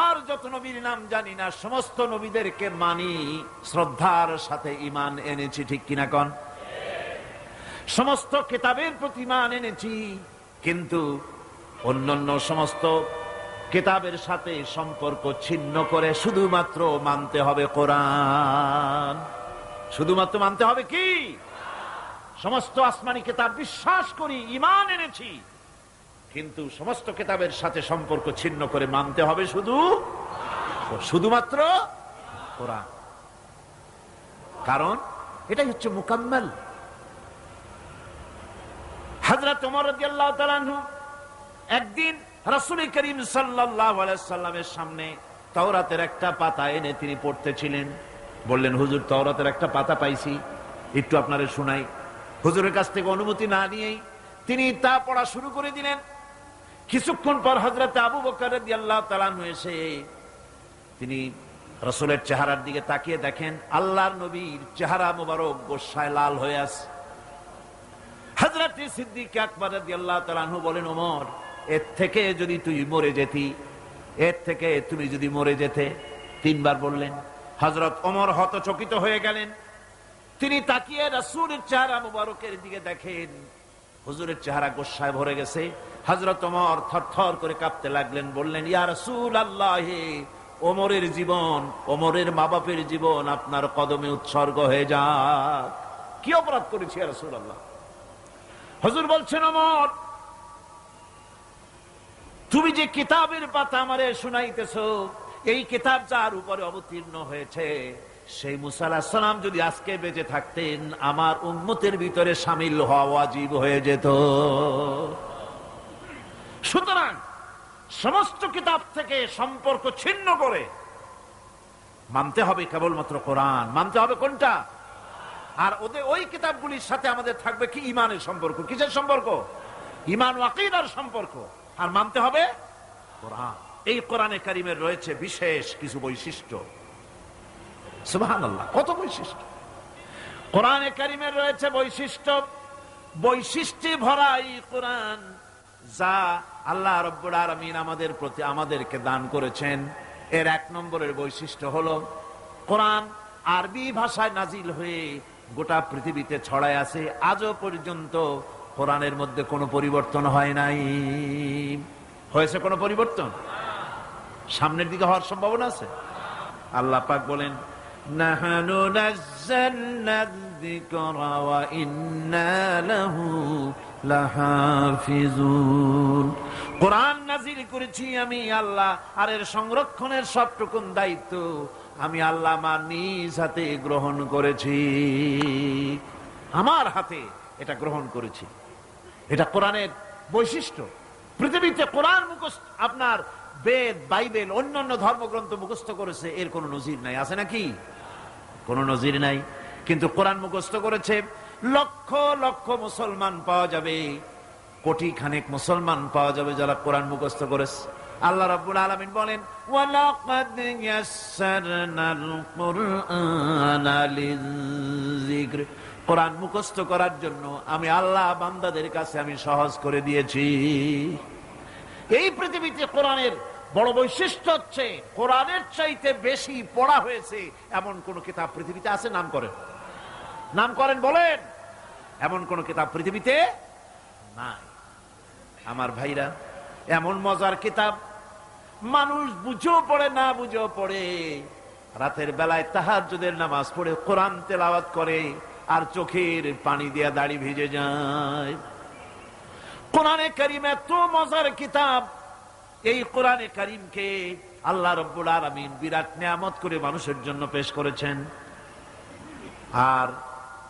আর যত নবীর নাম জানি না, সমস্ত নবীদেরকে মানি, শ্রদ্ধার সাথে ঈমান এনেছি। ঠিক কিনা কন? সমস্ত কিতাবের প্রতি ঈমান এনেছি, কিন্তু অন্যান্য সমস্ত কিতাবের সাথে সম্পর্ক ছিন্ন করে শুধুমাত্র মানতে হবে কোরআন। শুধুমাত্র মানতে হবে কি? সমস্ত আসমানি কিতাব বিশ্বাস করি, ঈমান এনেছি, কিন্তু সমস্ত কিতাবের সাথে সম্পর্ক ছিন্ন করে মানতে হবে শুধুমাত্র কোরআন। কারণ এটাই হচ্ছে মুকাম্মাল। হযরত ওমর রাদিয়াল্লাহু তাআলা আনহু একদিন রাসূল করিম সাল্লাল্লাহু আলাইহি সাল্লামের সামনে তাওরাতের একটা পাতা এনে তিনি পড়তেছিলেন। বললেন, হুজুর, তাওরাতের একটা পাতা পাইছি, একটু আপনারে শুনাই। হুজুরের কাছ থেকে অনুমতি না নিয়েই তিনি তা পড়া শুরু করে দিলেন। কিছুক্ষণ পর হযরত আবু বকর রাদিয়াল্লাহু তাআলা আনহু এসে তিনি রাসূলের চেহারার দিকে তাকিয়ে দেখেন আল্লাহর নবীর চেহারা মোবারক গোসায় লাল হয়ে আছে। হযরত সিদ্দিক আকবর রাদিয়াল্লাহু তাআলা আনহু বলেন, ওমর, এর থেকে যদি তুই মরে যেতি, এর থেকে তুমি যদি মরে যেতে। তিনবার বললেন। হযরত ওমর হতচকিত হয়ে গেলেন। তিনি তাকিয়ে রাসূলের চেহারা মোবারকের দিকে দেখেন হুজুরের চেহারা গোসায় ভরে গেছে। হযরত ওমর থরথর করে কাঁপতে লাগলেন। বললেন, ইয়া রাসূলুল্লাহ, ওমরের জীবন, ওমরের মা বাপের জীবন আপনার কদমে উৎসর্গ হয়ে যাক। কি অপরাধ করেছি ইয়া রাসূলুল্লাহ? হুজুর বলছেন, ওমর, তুমি যে কিতাবের পাতা আমারে শুনাইতেছো, এই কিতাব যার উপরে অবতীর্ণ হয়েছে সেই মুসা আলাইহিস সালাম যদি আজকে বেঁচে থাকতেন আমার উম্মতের ভিতরে শামিল হওয়া ওয়াজিব হয়ে যেত। সুতরাং সমস্ত কিতাব থেকে সম্পর্ক ছিন্ন করে মানতে হবে কেবলমাত্র কোরআন। মানতে হবে কোনটা? আর ওই কিতাবগুলির সাথে আমাদের থাকবে কি? ঈমানের সম্পর্ক। কিসের সম্পর্ক? ঈমান ও আকীদার সম্পর্ক। আর মানতে হবে কোরআন। এই কোরআনে কারীমের রয়েছে বিশেষ কিছু বৈশিষ্ট্য। সুবহানাল্লাহ, কত বৈশিষ্ট্য! কোরআনে কারীমের রয়েছে বৈশিষ্ট্য, বৈশিষ্ট্যে ভরা এই কোরআন, যা আল্লাহ রাব্বুল আলামিন আমাদেরকে দান করেছেন। এর এক নম্বরের বৈশিষ্ট্য হলো কোরআন আরবি ভাষায় নাজিল হয়ে গোটা পৃথিবীতে ছড়ায় আছে। আজও পর্যন্ত কোরআনের মধ্যে কোনো পরিবর্তন হয় নাই। হয়েছে কোনো পরিবর্তন? সামনের দিকে হওয়ার সম্ভাবনা আছে। আল্লাহ পাক বলেন, নাহনু নাযালনা যিকরা ওয়া ইন্না লাহু লাহাফিজুন। কোরআন নাজিল করেছি আমি আল্লাহ, আর এর সংরক্ষণের সবটুকুন দায়িত্ব আমি আল্লাহ আমার নিজ হাতে গ্রহণ করেছি। আমার হাতে এটা গ্রহণ করেছি। এটা কোরআনের বৈশিষ্ট্য। পৃথিবীতে কোরআন মুখস্থ, আপনার বেদ, বাইবেল, অন্যান্য ধর্মগ্রন্থ মুখস্থ করেছে, এর কোনো নজির নাই। আছে নাকি? কোনো নজির নাই। কিন্তু কোরআন মুখস্থ করেছে লক্ষ লক্ষ মুসলমান পাওয়া যাবে, কোটি খানেক মুসলমান পাওয়া যাবে যারা কোরআন মুখস্থ করেছে। আল্লাহ রাব্বুল আলামিন বলেন, ওয়ালাকাদ ইয়াসসারনাল কুরআনা লিযিকর। কোরআন মুখস্থ করার জন্য আমি আল্লাহ বান্দাদের কাছে আমি সহজ করে দিয়েছি। এই পৃথিবীতে কোরআনের বড় বৈশিষ্ট্য হচ্ছে কোরআনের চাইতে বেশি পড়া হয়েছে এমন কোন কিতাব পৃথিবীতে আছে? নাম করেন, নাম করেন, বলেন। এমন কোন কিতাব পৃথিবীতে নাই। আমার ভাইরা, এমন মজার কিতাব মানুষ বুঝেও পড়ে, না বুঝেও পড়ে। রাতের বেলায় তাহাজ্জুদের নামাজ পড়ে কোরআন তেলাওয়াত করে, আর চোখের পানি দিয়ে দাড়ি ভিজে যায়। কোরআনে কারীম এত মজার কিতাব। এই কোরআনে কারীমকে আল্লাহ রাব্বুল আলামিন বিরাট নিয়ামত করে মানুষের জন্য পেশ করেছেন। আর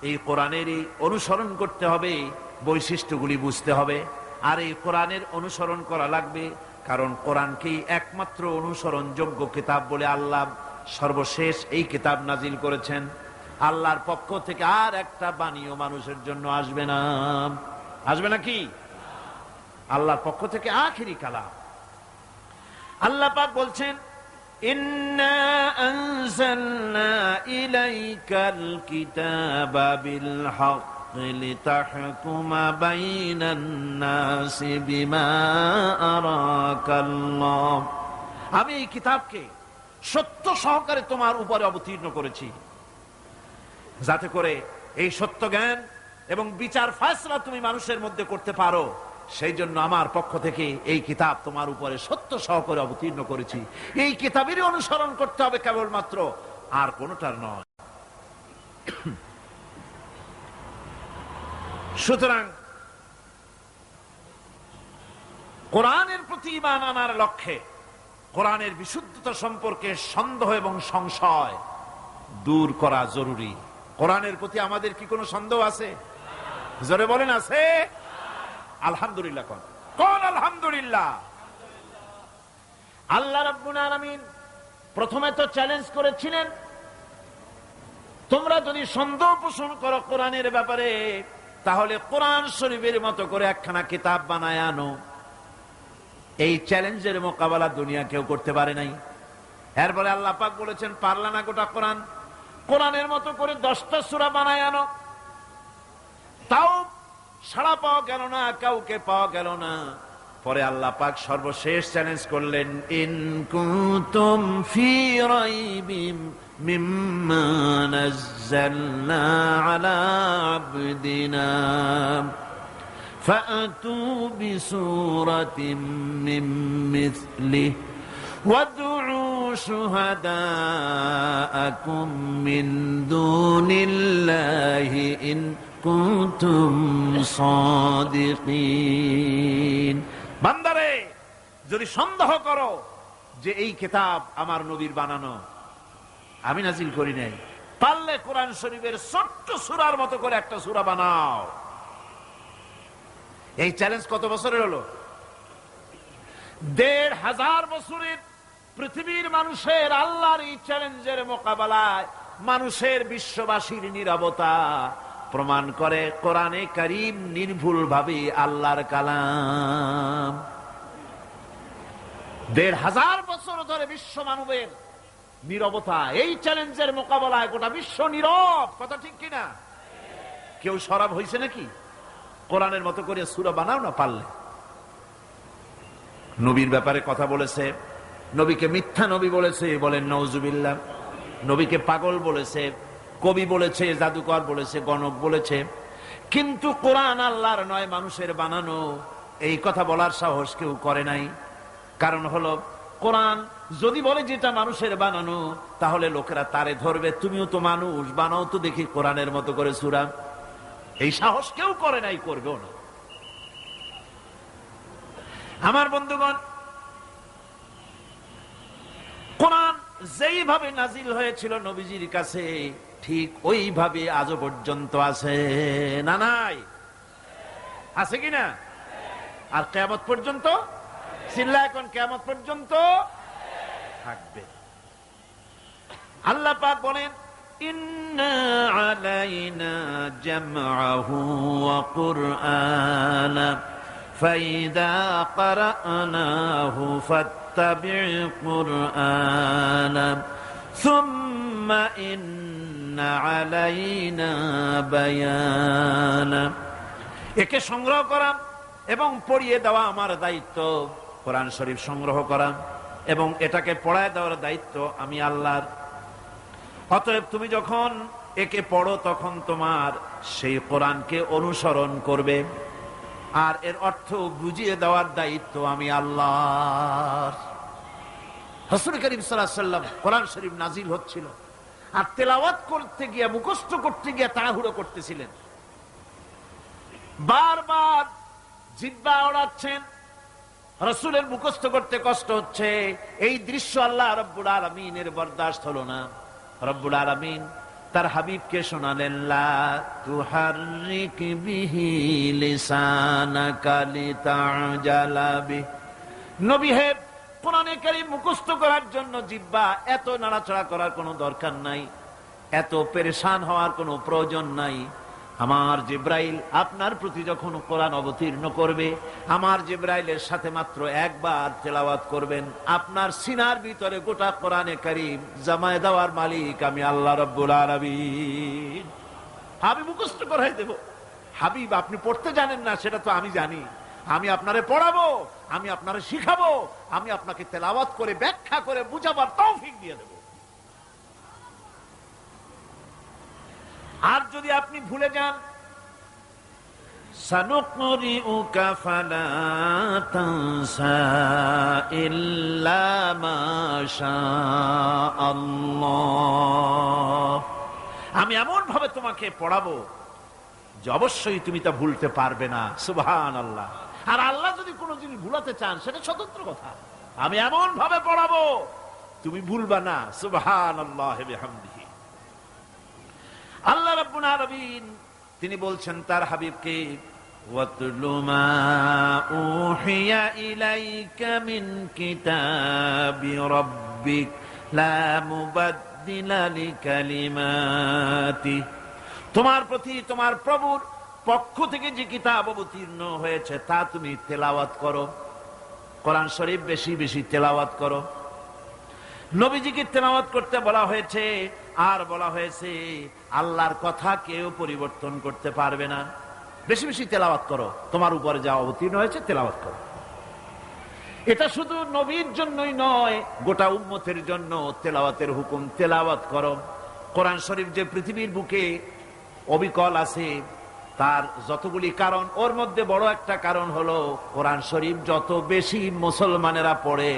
এই কোরআনেরই অনুসরণ করতে হবে, বৈশিষ্ট্যগুলি বুঝতে হবে। আর এই কোরআনের অনুসরণ করা লাগবে, কারণ কোরআনকেই একমাত্র অনুসরণযোগ্য কিতাব বলে আল্লাহ সর্বশেষ এই কিতাব নাজিল করেছেন। আল্লাহর পক্ষ থেকে আর একটা বাণীও মানুষের জন্য আসবে না। আসবে নাকি? আল্লাহর পক্ষ থেকে আখিরি কালাম। আল্লাহ পাক বলছেন, ইন্না আনজালনা ইলাইকাল কিতাবা বিল হক লিতাহকুমা বাইনান নাসি বিমা আরাকাল্লাহ। আমি এই কিতাবকে সত্য সহকারে তোমার উপরে অবতীর্ণ করেছি, যাতে করে এই সত্য জ্ঞান এবং বিচার ফয়সালা তুমি মানুষের মধ্যে করতে পারো। সেই জন্য আমার পক্ষ থেকে এই কিতাব তোমার উপরে সত্য সহকারে অবতীর্ণ করেছি। এই কিতাবেরই অনুসরণ করতে হবে কেবলমাত্র, আর কোনটার নয়। সুতরাং কোরআনের প্রতি ঈমান আনার লক্ষ্যে কোরআনের বিশুদ্ধতা সম্পর্কে সন্দেহ এবং সংশয় দূর করা জরুরি। কোরআনের প্রতি আমাদের কি কোনো সন্দেহ আছে? জোরে বলেন আছে? আলহামদুলিল্লাহ কোন কোন আলহামদুলিল্লাহ। আল্লাহ রাব্বুল আলামিন প্রথমে তো চ্যালেঞ্জ করেছিলেন, তোমরা যদি সন্দেহ পোষণ করো কোরআনের ব্যাপারে, তাহলে কোরআন শরীফের মতো করে একখানা কিতাব বানায় আনো। এই চ্যালেঞ্জের মোকাবেলা দুনিয়া কেউ করতে পারে নাই। এরপরে আল্লাহ পাক বলেছেন, পারলা না গোটা কোরআন, কোরআনের মতো করে 10টা সূরা বানায় আনো। তাও সাড়া পাওয়া গেল না, কাউকে পাওয়া গেল না। পরে আল্লাহ পাক সর্বশেষ চ্যালেঞ্জ করলেন, ইন কুনতুম ফি রাইবিম মিম্মা নাযালনা আলা আবদিনা ফাআতু বিসূরাতিন মিন মিসলিহি ওয়াদউ শুহাদাআকুম মিন দুনিল্লাহি ইন কুনতুম সাদিকিন। বান্দারে, যদি সন্দেহ করো যে এই কিতাব আমার নবীর বানানো, আমি নাজিল করি নাই, পারলে কোরআন শরীফের ছোট্ট সূরার মতো করে একটা সূরা বানাও। এই চ্যালেঞ্জ কত বছরের হলো? ১৫০০ বছরের পৃথিবীর মানুষের আল্লাহর এই চ্যালেঞ্জের মোকাবেলায় মানুষের, বিশ্ববাসীর নীরবতা প্রমাণ করে কোরআনে কারীম নির্ভুল ভাবে আল্লাহর কালাম। ১৫০০ বছর ধরে বিশ্ব মানবের নীরবতা, এই চ্যালেঞ্জের মোকাবেলায় গোটা বিশ্ব নীরব। কথা ঠিক কিনা? কেউ সরব হয়েছে নাকি? কোরআনের মতো করে সূরা বানাও না পারলে। নবীর ব্যাপারে কথা বলেছে, নবীকে মিথ্যা নবী বলেছে, বলেন নাউজুবিল্লাহ। নবীকে পাগল বলেছে, কবি বলেছে, জাদুকর বলেছে, গণক বলেছে। কিন্তু কোরআন আল্লাহর নয়, মানুষের বানানো, এই কথা বলার সাহস কেউ করে নাই। কারণ হলো, কোরআন যদি বলে যেটা মানুষের বানানো, তাহলে লোকেরা তারে ধরবে, তুমিও তো মানুষ, বানাও তো দেখি কোরআনের মতো করে সূরা। এই সাহস কেউ করে নাই, করবেও না। আমার বন্ধুগণ, কোরআন যেইভাবে নাজিল হয়েছিল নবীজির কাছে, ঠিক ওইভাবে আজও পর্যন্ত আছে না? নাই? আছে কিনা? আর কিয়ামত পর্যন্ত চিল্লা, এখন কিয়ামত পর্যন্ত থাকবে। আল্লাহ পাক বলেন, ইন্না আলাইনা জামআহু ওয়া কুরআনা ফাইদা ক্বারানাহু ফাত্তাবি' কুরআনা সুম্মা ইন্না আলাইনা বায়ানা। একে সংগ্রহ করা এবং পড়িয়ে দেওয়া আমার দায়িত্ব। কোরআন শরীফ সংগ্রহ করা এবং এটাকে পড়ায় দেওয়ার দায়িত্ব আমি আল্লাহর। অতএব তুমি যখন একে পড়ো, তখন তোমার সেই কোরআনকে অনুসরণ করবে, আর এর অর্থ বুঝিয়ে দেওয়ার দায়িত্ব আমি আল্লাহর। রাসূল করিম সাল্লাল্লাহু আলাইহি ওয়াসাল্লাম কোরআন শরীফ নাজিল হচ্ছিল, আর তেলাওয়াত করতে গিয়ে, মুখস্থ করতে গিয়ে তাড়াহুড়ো করতেছিলেন। বারবার জিহ্বা ওড়াচ্ছেন, রাসূলের মুখস্থ করতে কষ্ট হচ্ছে। এই দৃশ্য আল্লাহ রাব্বুল আলামিনের বরদাশত হলো না। রব্বুল আলামিন তার হাবিবকে শোনালেন, লা তুহাররিক বিহি লিসানাকা লিতাজালা বিহি। নবী হে, কোরআনে কারীম মুখস্থ করার জন্য জিহ্বা এত নাড়াচাড়া করার কোনো দরকার নাই, এত পেরেশান হওয়ার কোনো প্রয়োজন নাই। আমার জিব্রাইল আপনার প্রতি যখন কোরআন অবতীর্ণ করবে, আমার জিব্রাইলের সাথে মাত্র একবার তেলাওয়াত করবেন, আপনার সিনার ভিতরে গোটা কোরআনে কারীম জামায় দেওয়ার মালিক আমি আল্লাহ রাব্বুল আলামিন। আমি মুখস্থ করাই দেব। হাবিব, আপনি পড়তে জানেন না, সেটা তো আমি জানি। আমি আপনারে পড়াবো, আমি আপনারে শিখাবো, আমি আপনাকে তেলাওয়াত করে ব্যাখ্যা করে বুঝাবার তৌফিক দিয়ে দেব। আর যদি আপনি ভুলে যান, সানুকরিউকা ফালা তানসা ইল্লা মা শাআল্লাহ। আমি এমন ভাবে তোমাকে পড়াবো যে অবশ্যই তুমি তা ভুলতে পারবে না। সুবহানাল্লাহ। আর আল্লাহ যদি কোনো জিনিস ভুলাতে চান সেটা স্বতন্ত্র কথা। আমি এমন ভাবে পড়াবো তুমি ভুলবা না। সুবহানাল্লাহ বিহামদিহি। আল্লাহ রাব্বুল আলামিন তিনি বলছেন তার হাবিবকে, ওয়াতলু মা উহিয়া ইলাইকা মিন কিতাবি রাব্বিক লা মুবাদদিলা লিকালিমাতি। তোমার প্রতি তোমার প্রভুর পক্ষ থেকে যে কিতাব অবতীর্ণ হয়েছে তা তুমি তেলাওয়াত করো। কোরআন শরীফ বেশি বেশি তেলাওয়াত করো। নবীজিকে তেলাওয়াত করতে বলা হয়েছে, আর বলা হয়েছে আল্লাহর কথা কেউ পরিবর্তন করতে পারবে না। বেশি বেশি তেলাওয়াত করো, তোমার উপরে যা অবতীর্ণ হয়েছে তেলাওয়াত করো। এটা শুধু নবীর জন্যই নয়, গোটা উম্মতের জন্য তেলাওয়াতের হুকুম। তেলাওয়াত করো। কোরআন শরীফ যে পৃথিবীর বুকে অবিকল আছে তার যতগুলি কারণ, ওর মধ্যে বড় একটা কারণ হলো কোরআন শরীফ যত বেশি মুসলমানেরা পড়ে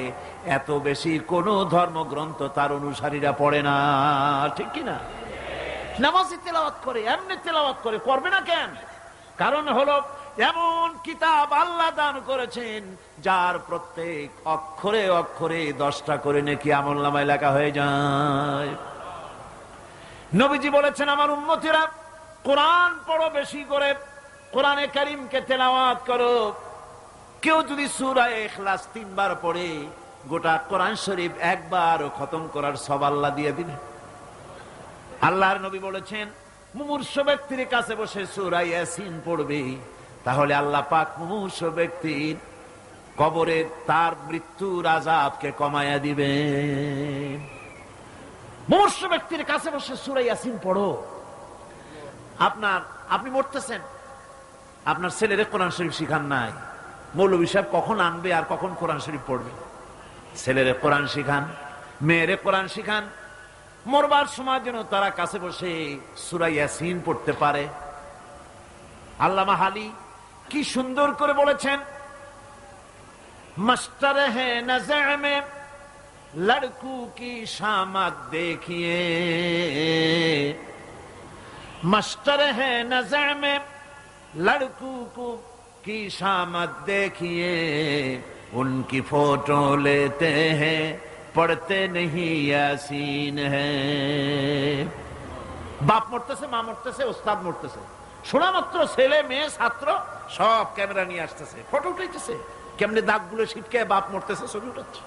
এত বেশি কোন ধর্মগ্রন্থ তার অনুসারীরা পড়ে না। ঠিক কিনা? নামাজে তেলাওয়াত করে, এমনি তেলাওয়াত করে, করবে না কেন? কারণ হলো এমন কিতাব আল্লাহ দান করেছেন যার প্রত্যেক অক্ষরে অক্ষরে 10টা করে নেকি আমলনামায় লেখা হয়ে যায়। নবীজি বলেছেন আমার উম্মতিরা কোরআন পড়ো বেশি করে, কোরআনে কারীমকে তেলাওয়াত করো। কেউ যদি সূরা ইখলাস 3 বার পড়ে গোটা কোরআন শরীফ একবার খতম করার সওয়াব আল্লাহ দিয়ে দিবেন। আল্লাহর নবী বলেছেন মুমূর্ষ ব্যক্তির কাছে বসে সূরা ইয়াসিন পড়বে, তাহলে আল্লাহ পাক মুমূর্ষ ব্যক্তির কবরে তার মৃত্যুর আযাবকে কমায়া দিবেন। মুমূর্ষ ব্যক্তির কাছে বসে সূরা ইয়াসিন পড়ো। আপনি মরতেছেন, আপনার ছেলেরে কোরআন শরীফ শিখান নাই, মৌলভী সাহেব কখন আনবে আর কখন কোরআন শরীফ পড়বে? ছেলেরে কোরআন শিখান, মেয়েরে কোরআন শিখান, মরবার সময় যেন তারা কাছে বসে সূরা ইয়াসিন পড়তে পারে। আল্লামা হালি কি সুন্দর করে বলেছেন, মাস্টার হে নজর মে লড়কু কি শামত দেখিয়ে, मास्टर है नजर में लड़कों को की शामत देखिए, उनकी फोटो लेते हैं पढ़ते नहीं यासीन है। बाप मरतेছে, মা মরতেছে, ওস্তাদ মরতেছে, শোনা মাত্র ছেলে মেয়ে ছাত্র সব ক্যামেরা নিয়ে আসতেছে, ফটো উঠাইতেছে। কেমনে দাঁতগুলো ছিটকে বাপ মরতেছে ছবি উঠাচ্ছে,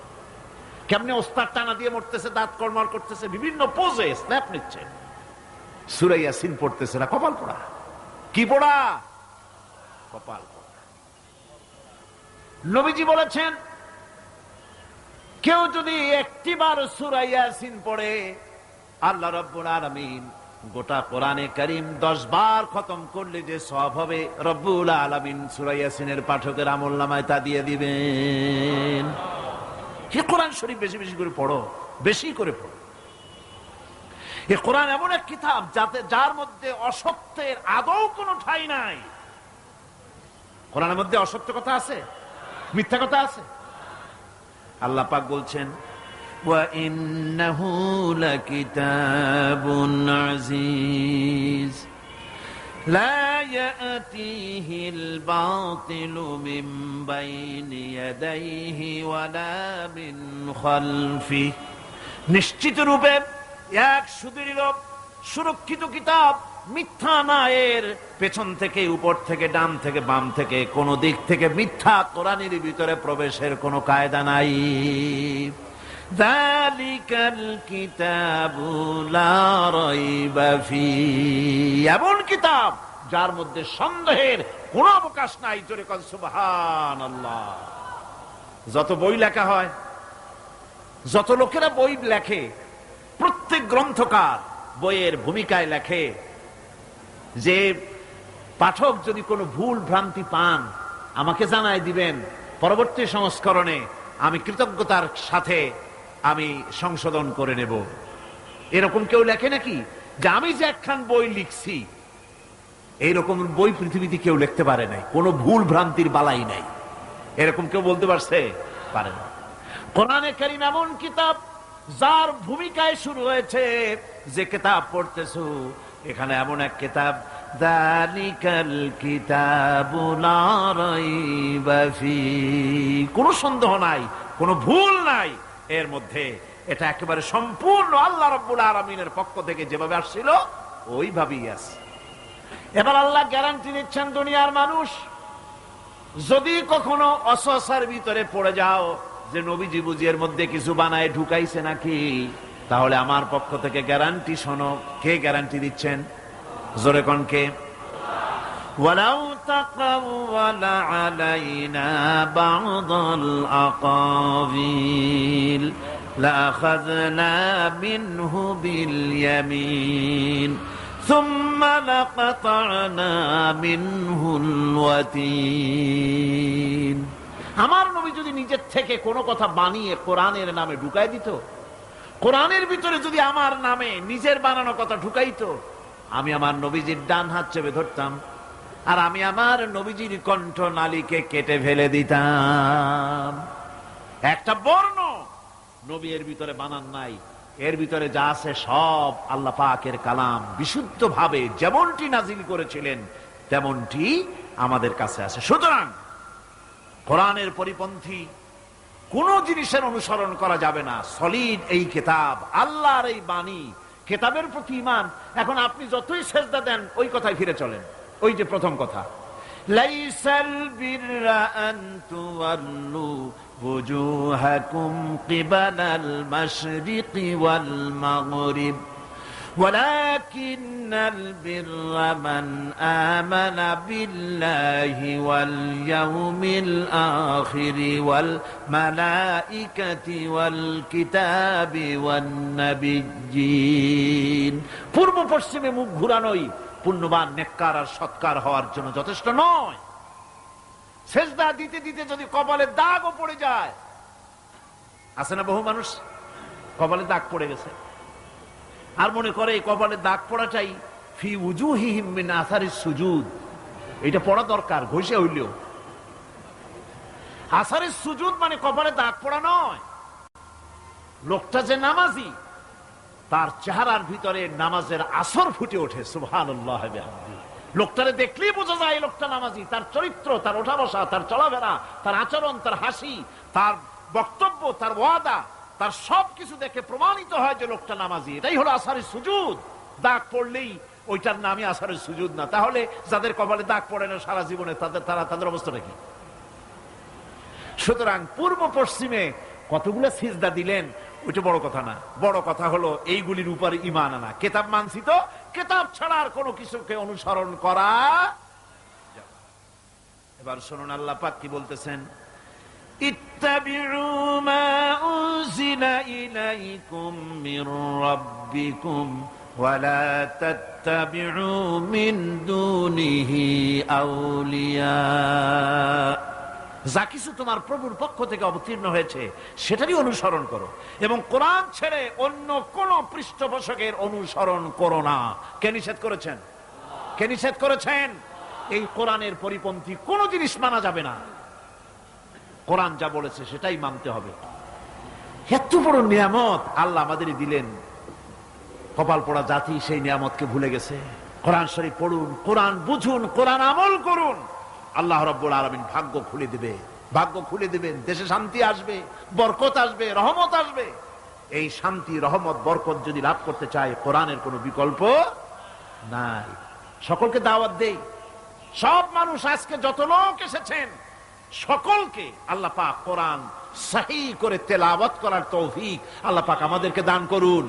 কেমনে ওস্তাদ টানা দিয়ে মরতেছে, দাঁত কড়মড় করতেছে, বিভিন্ন পোজে স্ন্যাপ নিচ্ছে। সূরা ইয়াসিন পড়তেছে না, কপাল পোড়া। কি পোড়া? কপাল পোড়া। নবীজি বলেছেন কেউ যদি একটিবার সূরা ইয়াসিন পড়ে আল্লাহ রাব্বুল আলামিন গোটা কোরআনে কারীম 10 বার খতম করলে যে সওয়াব হবে রব্বুল আলামিন সূরা ইয়াসিনের পাঠকের আমলনামায় তা দিয়ে দিবেন। কি কোরআন শরীফ বেশি বেশি করে পড়ো, বেশি করে পড়ো। এই কোরআন এমন এক কিতাব যার মধ্যে অসত্যের আদৌ কোনো ঠাঁই নাই। কোরআনের মধ্যে অসত্য কথা আছে, মিথ্যা কথা আছে? আল্লাহ পাক বলছেন ওয়া ইন্নাহু লাকিতাবুন আযীজ লা ইয়াতিহিল বাতিলু মিন বাইনি ইয়াদাইহি ওয়ালা মিন খালফিহি। নিশ্চিত রূপে এক সুদৃঢ় সুরক্ষিত কিতাব, মিথ্যা না এর পেছন থেকে, উপর থেকে, ডান থেকে, বাম থেকে, কোন দিক থেকে মিথ্যা কোরআনের ভিতরে প্রবেশের কোনো কায়দা নাই। যালিকাল কিতাবু লা রাইবা ফীহি, এমন কিতাব যার মধ্যে সন্দেহের কোনো অবকাশ নাই। জোরে বলেন সুবহানাল্লাহ। যত বই লেখা হয়, যত লোকেরা বই লেখে, প্রত্যেক গ্রন্থকার বইয়ের ভূমিকায় লেখে যে পাঠক যদি কোনো ভুল ভ্রান্তি পান আমাকে জানাই দিবেন, পরবর্তী সংস্করণে আমি কৃতজ্ঞতার সাথে আমি সংশোধন করে নেব। এরকম কেউ লেখে নাকি যে আমি যে একখান বই লিখছি এইরকম বই পৃথিবীতে কেউ লিখতে পারে নাই, কোনো ভুল ভ্রান্তির বালাই নাই, এরকম কেউ বলতে পারছে? পারে না। কোরআনে কারীম এমন কিতাব যার ভূমিকায় শুরু হয়েছে, যে কিতাব পড়তেছো এখানে এমন এক কিতাব, যালিকাল কিতাবু লা রাইবা ফি, কোনো সন্দেহ নাই, কোনো ভুল নাই এর মধ্যে। এটা একেবারে সম্পূর্ণ আল্লাহ রাব্বুল আলামিনের পক্ষ থেকে যেভাবে আসছিল ওইভাবেই আছে। এবার আল্লাহ গ্যারান্টি দিচ্ছেন, দুনিয়ার মানুষ যদি কখনো অসসার ভিতরে পড়ে যাও যে নবীজি বুঝি এর মধ্যে কিছু বানায় ঢুকাইছে নাকি, তাহলে আমার পক্ষ থেকে গ্যারান্টি শোনো। কে গ্যারান্টি দিচ্ছেন? জোরে কোন কে? ওয়ালাউ তাকাওয়ালা আলাইনা বা'দাল আকাবিল লাআখাযনা মিনহু বিল ইয়ামিন সুম্মা লাকাতা'না মিনহুল ওয়াতিন। আমার নবী যদি নিজের থেকে কোনো কথা বানিয়ে কোরআনের নামে ঢুকাই দিত, কোরআনের ভিতরে যদি আমার নামে নিজের বানানো কথা ঢুকাইতো, আমি আমার নবীজির ডান হাত চেপে ধরতাম, আর আমি আমার নবীজির কণ্ঠ নালীকে কেটে ফেলে দিতাম। একটা বর্ণ নবী এর ভিতরে বানান নাই, এর ভিতরে যা আছে সব আল্লাহ পাকের কালাম, বিশুদ্ধ ভাবে যেমনটি নাজিল করেছিলেন তেমনটি আমাদের কাছে আছে। সুতরাং কোরআনের পরিপন্থী কোন জিনিসের অনুসরণ করা যাবে না। সলিড এই কিতাব, আল্লাহর এই বাণী, কিতাবের প্রতি ঈমান। এখন আপনি যতই সেজদা দেন ওই কথায় ফিরে চলেন, ওই যে প্রথম কথা, লাইসাল বিররা আন তুওয়াল্লু وجوهكم قبل المشرق والمغرب ولكن البر من آمن بالله واليوم الآخر والملائكة والكتاب والنبيين। পূর্ব পশ্চিমে মুখ ঘুরানোই পুণ্যবান নেককার আর সৎকার হওয়ার জন্য যথেষ্ট নয়। সেজদা দিতে দিতে যদি কপালে দাগও পড়ে যায়, আছে না বহু মানুষ কপালে দাগ পড়ে গেছে আর মনে করে এই কপালে দাগ পড়াটাই ফি উজুহিহিম মিন আসারিস সুজুদ, এটা পড়া দরকার ঘষে হইলেও। আসারিস সুজুদ মানে কপালে দাগ পড়া নয়। লোকটা যে নামাজি, তার চেহারার ভিতরে নামাজের আসর ফুটে ওঠে। সুবহানাল্লাহ ওয়া বিহামদিহি। লোকটারে দেখলেই বোঝা যায় লোকটা নামাজি। তার চরিত্র, তার ওঠা বসা, তার চলাফেরা, তার আচরণ, তার হাসি, তার বক্তব্য, তার ওয়াদা, তার সবকিছু দেখে প্রমাণিত হয় যে লোকটা নামাজি। এটাই হলো আসারের সুজুদ। দাগ পড়লেই ওইটার নামই আসারের সুজুদ না। তাহলে যাদের কপালে দাগ পড়ে না সারা জীবনে, তাদের অবস্থাটা কি? সুতরাং পূর্ব পশ্চিমে কতগুলো সিজদা দিলেন ওইটা বড় কথা না। বড় কথা হলো এইগুলির উপরে ঈমান আনা। কিতাব মানছি তো, কিতাব ছাড়া আর কোনো কিছুকে অনুসরণ করা। এবার শুনুন আল্লাহ পাক কি বলতেছেন, ইত্তাবিউ মা উনজিলা ইলাইকুম মির রাব্বিকুম ওয়া লা তাত্তাবিউ মিন দুনিহি আউলিয়া। যা কিছু তোমার প্রভুর পক্ষ থেকে অবতীর্ণ হয়েছে সেটারই অনুসরণ করো, এবং কোরআন ছেড়ে অন্য কোন পৃষ্ঠপোষকের অনুসরণ করো না। কে নিষেধ করেছেন? কে নিষেধ করেছেন? এই কোরআনের পরিপন্থী কোন জিনিস মানা যাবে না। কোরআন যা বলেছে সেটাই মানতে হবে। এত বড় নিয়ামত আল্লাহ আমাদের দিলেন, কপাল পোড়া জাতি সেই নিয়ামতকে ভুলে গেছে। কোরআন শরীফ পড়ুন, কোরআন বুঝুন, কোরআন আমল করুন, আল্লাহ রাব্বুল আলামিন ভাগ্য খুলে দিবে, ভাগ্য খুলে দিবেন। দেশে শান্তি আসবে, বরকত আসবে, রহমত আসবে। এই শান্তি, রহমত, বরকত যদি লাভ করতে চায় কোরআনের কোনো বিকল্প নাই। সকলকে দাওয়াত দেই, সব মানুষ আজকে যত লোক এসেছেন সকলকে আল্লাহ পাক কোরআন সহিহ করে তেলাওয়াত করার তৌফিক আল্লাহ পাক আমাদেরকে দান করুন।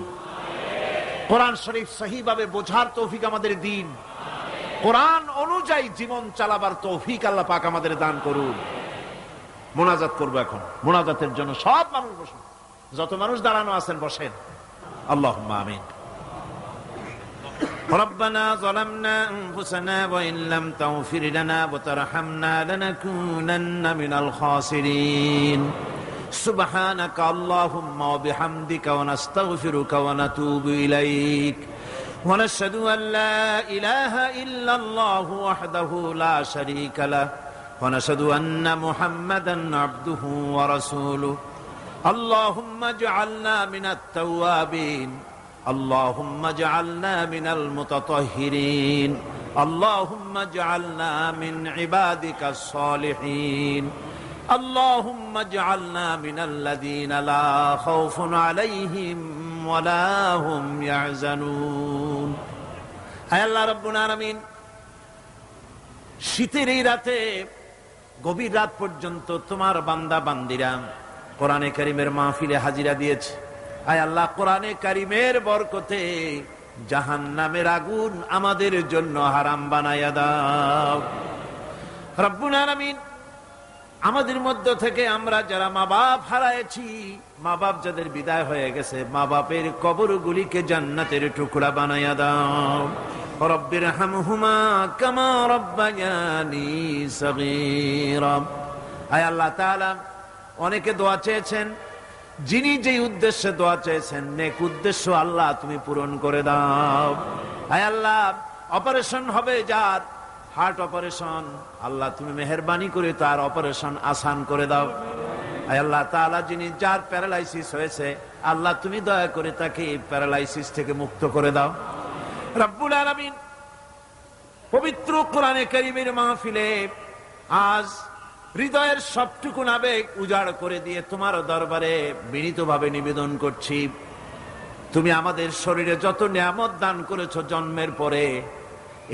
কোরআন শরীফ সহিভাবে বোঝার তৌফিক আমাদের দিন। কোরআন অনুযায়ী জীবন চালাবার তৌফিক আল্লাহ পাক আমাদের দান করুন। মোনাজাত করবো এখন। মোনাজাতের জন্য সব মানুষ বসুন, যত মানুষ দাঁড়ানো আছেন বসেন। আল্লাহুম্মা আমিন। ربنا ظلمنا أنفسنا وإن لم تغفر لنا وترحمنا لنكونن من الخاسرين سبحانك اللهم وبحمدك ونستغفرك ونتوب إليك ونشهد أن لا إله إلا الله وحده لا شريك له ونشهد أن محمدا عبده ورسوله اللهم اجعلنا من التوابين اللهم اجعلنا من المتطهرين اللهم اجعلنا من عبادك الصالحين اللهم اجعلنا من الذين لا خوف عليهم ولا هم يحزنون আয় আল্লাহ রাব্বুল আলামিন, শীতের এই রাতে গভীর রাত পর্যন্ত তোমার বান্দা বান্দিরা কোরআনে কারীমের মাহফিলে হাজিরা দিয়েছে। আয় আল্লাহ, কোরআনে কারীমের বরকতে জাহান্নামের আগুন আমাদের জন্য হারাম বানায়া দাও রব্বুল আলামিন। আমাদের মধ্য থেকে আমরা যারা মা বাপ হারাইছি, মা বাপ যাদের বিদায় হয়ে গেছে, মা বাপের কবরগুলিকে জান্নাতের টুকরা বানায়া দাও। রব্বিরহামহুমা কামা রব্বায়ানি সগীরা। আয় আল্লাহ তাআলা, অনেকে দোয়া চেয়েছেন, যিনি যেই উদ্দেশ্যে দোয়া চেয়েছেন নেক উদ্দেশ্য আল্লাহ তুমি পূরণ করে দাও। আয় আল্লাহ, অপারেশন হবে যার, হার্ট অপারেশন, আল্লাহ তুমি মেহেরবানি করে তার অপারেশন আসান করে দাও। আয় আল্লাহ তাআলা, যিনি যার প্যারালাইসিস হয়েছে, আল্লাহ তুমি দয়া করে তাকে এই প্যারালাইসিস থেকে মুক্ত করে দাও রব্বুল আলামিন। পবিত্র কোরআনে কারীমের মাহফিলে আজ হৃদয়ের সবটুকু আবেগ উজাড় করে দিয়ে তোমার দরবারে বিনীতভাবে নিবেদন করছি, তুমি আমাদের শরীরে যত নিয়ামত দান করেছো জন্মের পরে,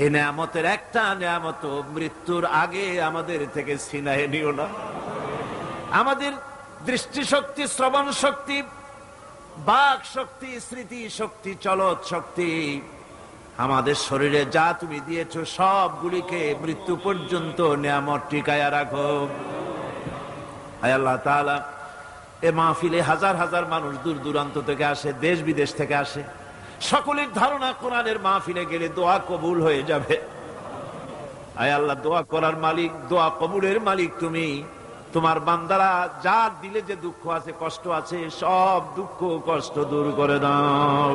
এই নিয়ামতের একটা নিয়ামত মৃত্যুর আগে আমাদের থেকে ছিনায় নিও না। আমাদের দৃষ্টিশক্তি, শ্রবণ শক্তি, বাক শক্তি, স্মৃতি শক্তি, চলৎ শক্তি, আমাদের শরীরে যা তুমি দিয়েছো সবগুলিকে মৃত্যু পর্যন্ত নিয়ামত টিকায়া রাখো। আয় আল্লাহ তাআলা, এ মাহফিলে হাজার হাজার মানুষ দূর দূরান্ত থেকে আসে, দেশ বিদেশ থেকে আসে, সকলের ধারণা কোরআনের মাহফিলে গেলে দোয়া কবুল হয়ে যাবে। আয় আল্লাহ, দোয়া করার মালিক, দোয়া কবুলের মালিক তুমি। তোমার বান্দারা যার দিলে যে দুঃখ আছে, কষ্ট আছে, সব দুঃখ কষ্ট দূর করে দাও।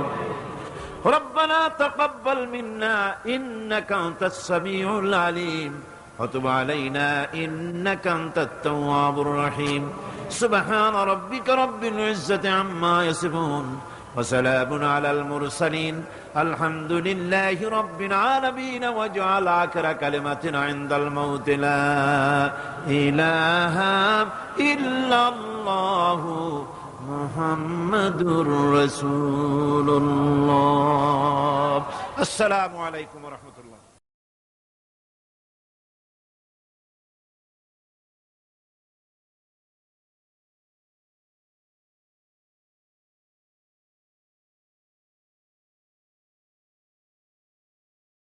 রব্বানা তাকাব্বাল মিন্না ইন্নাকা আনতাস সামিউল আলিম ওয়া তুব আলাইনা ইন্নাকা আনতাত তাওয়াবুর রহিম। সুবহানা রাব্বিকা রাব্বিল ইজ্জাতি আম্মা ইয়াসিফুন وسلام على المرسلين الحمد لله رب العالمين واجعل آخر كلمة عند الموت لا إله إلا الله محمد رسول الله. السلام عليكم ورحمة الله.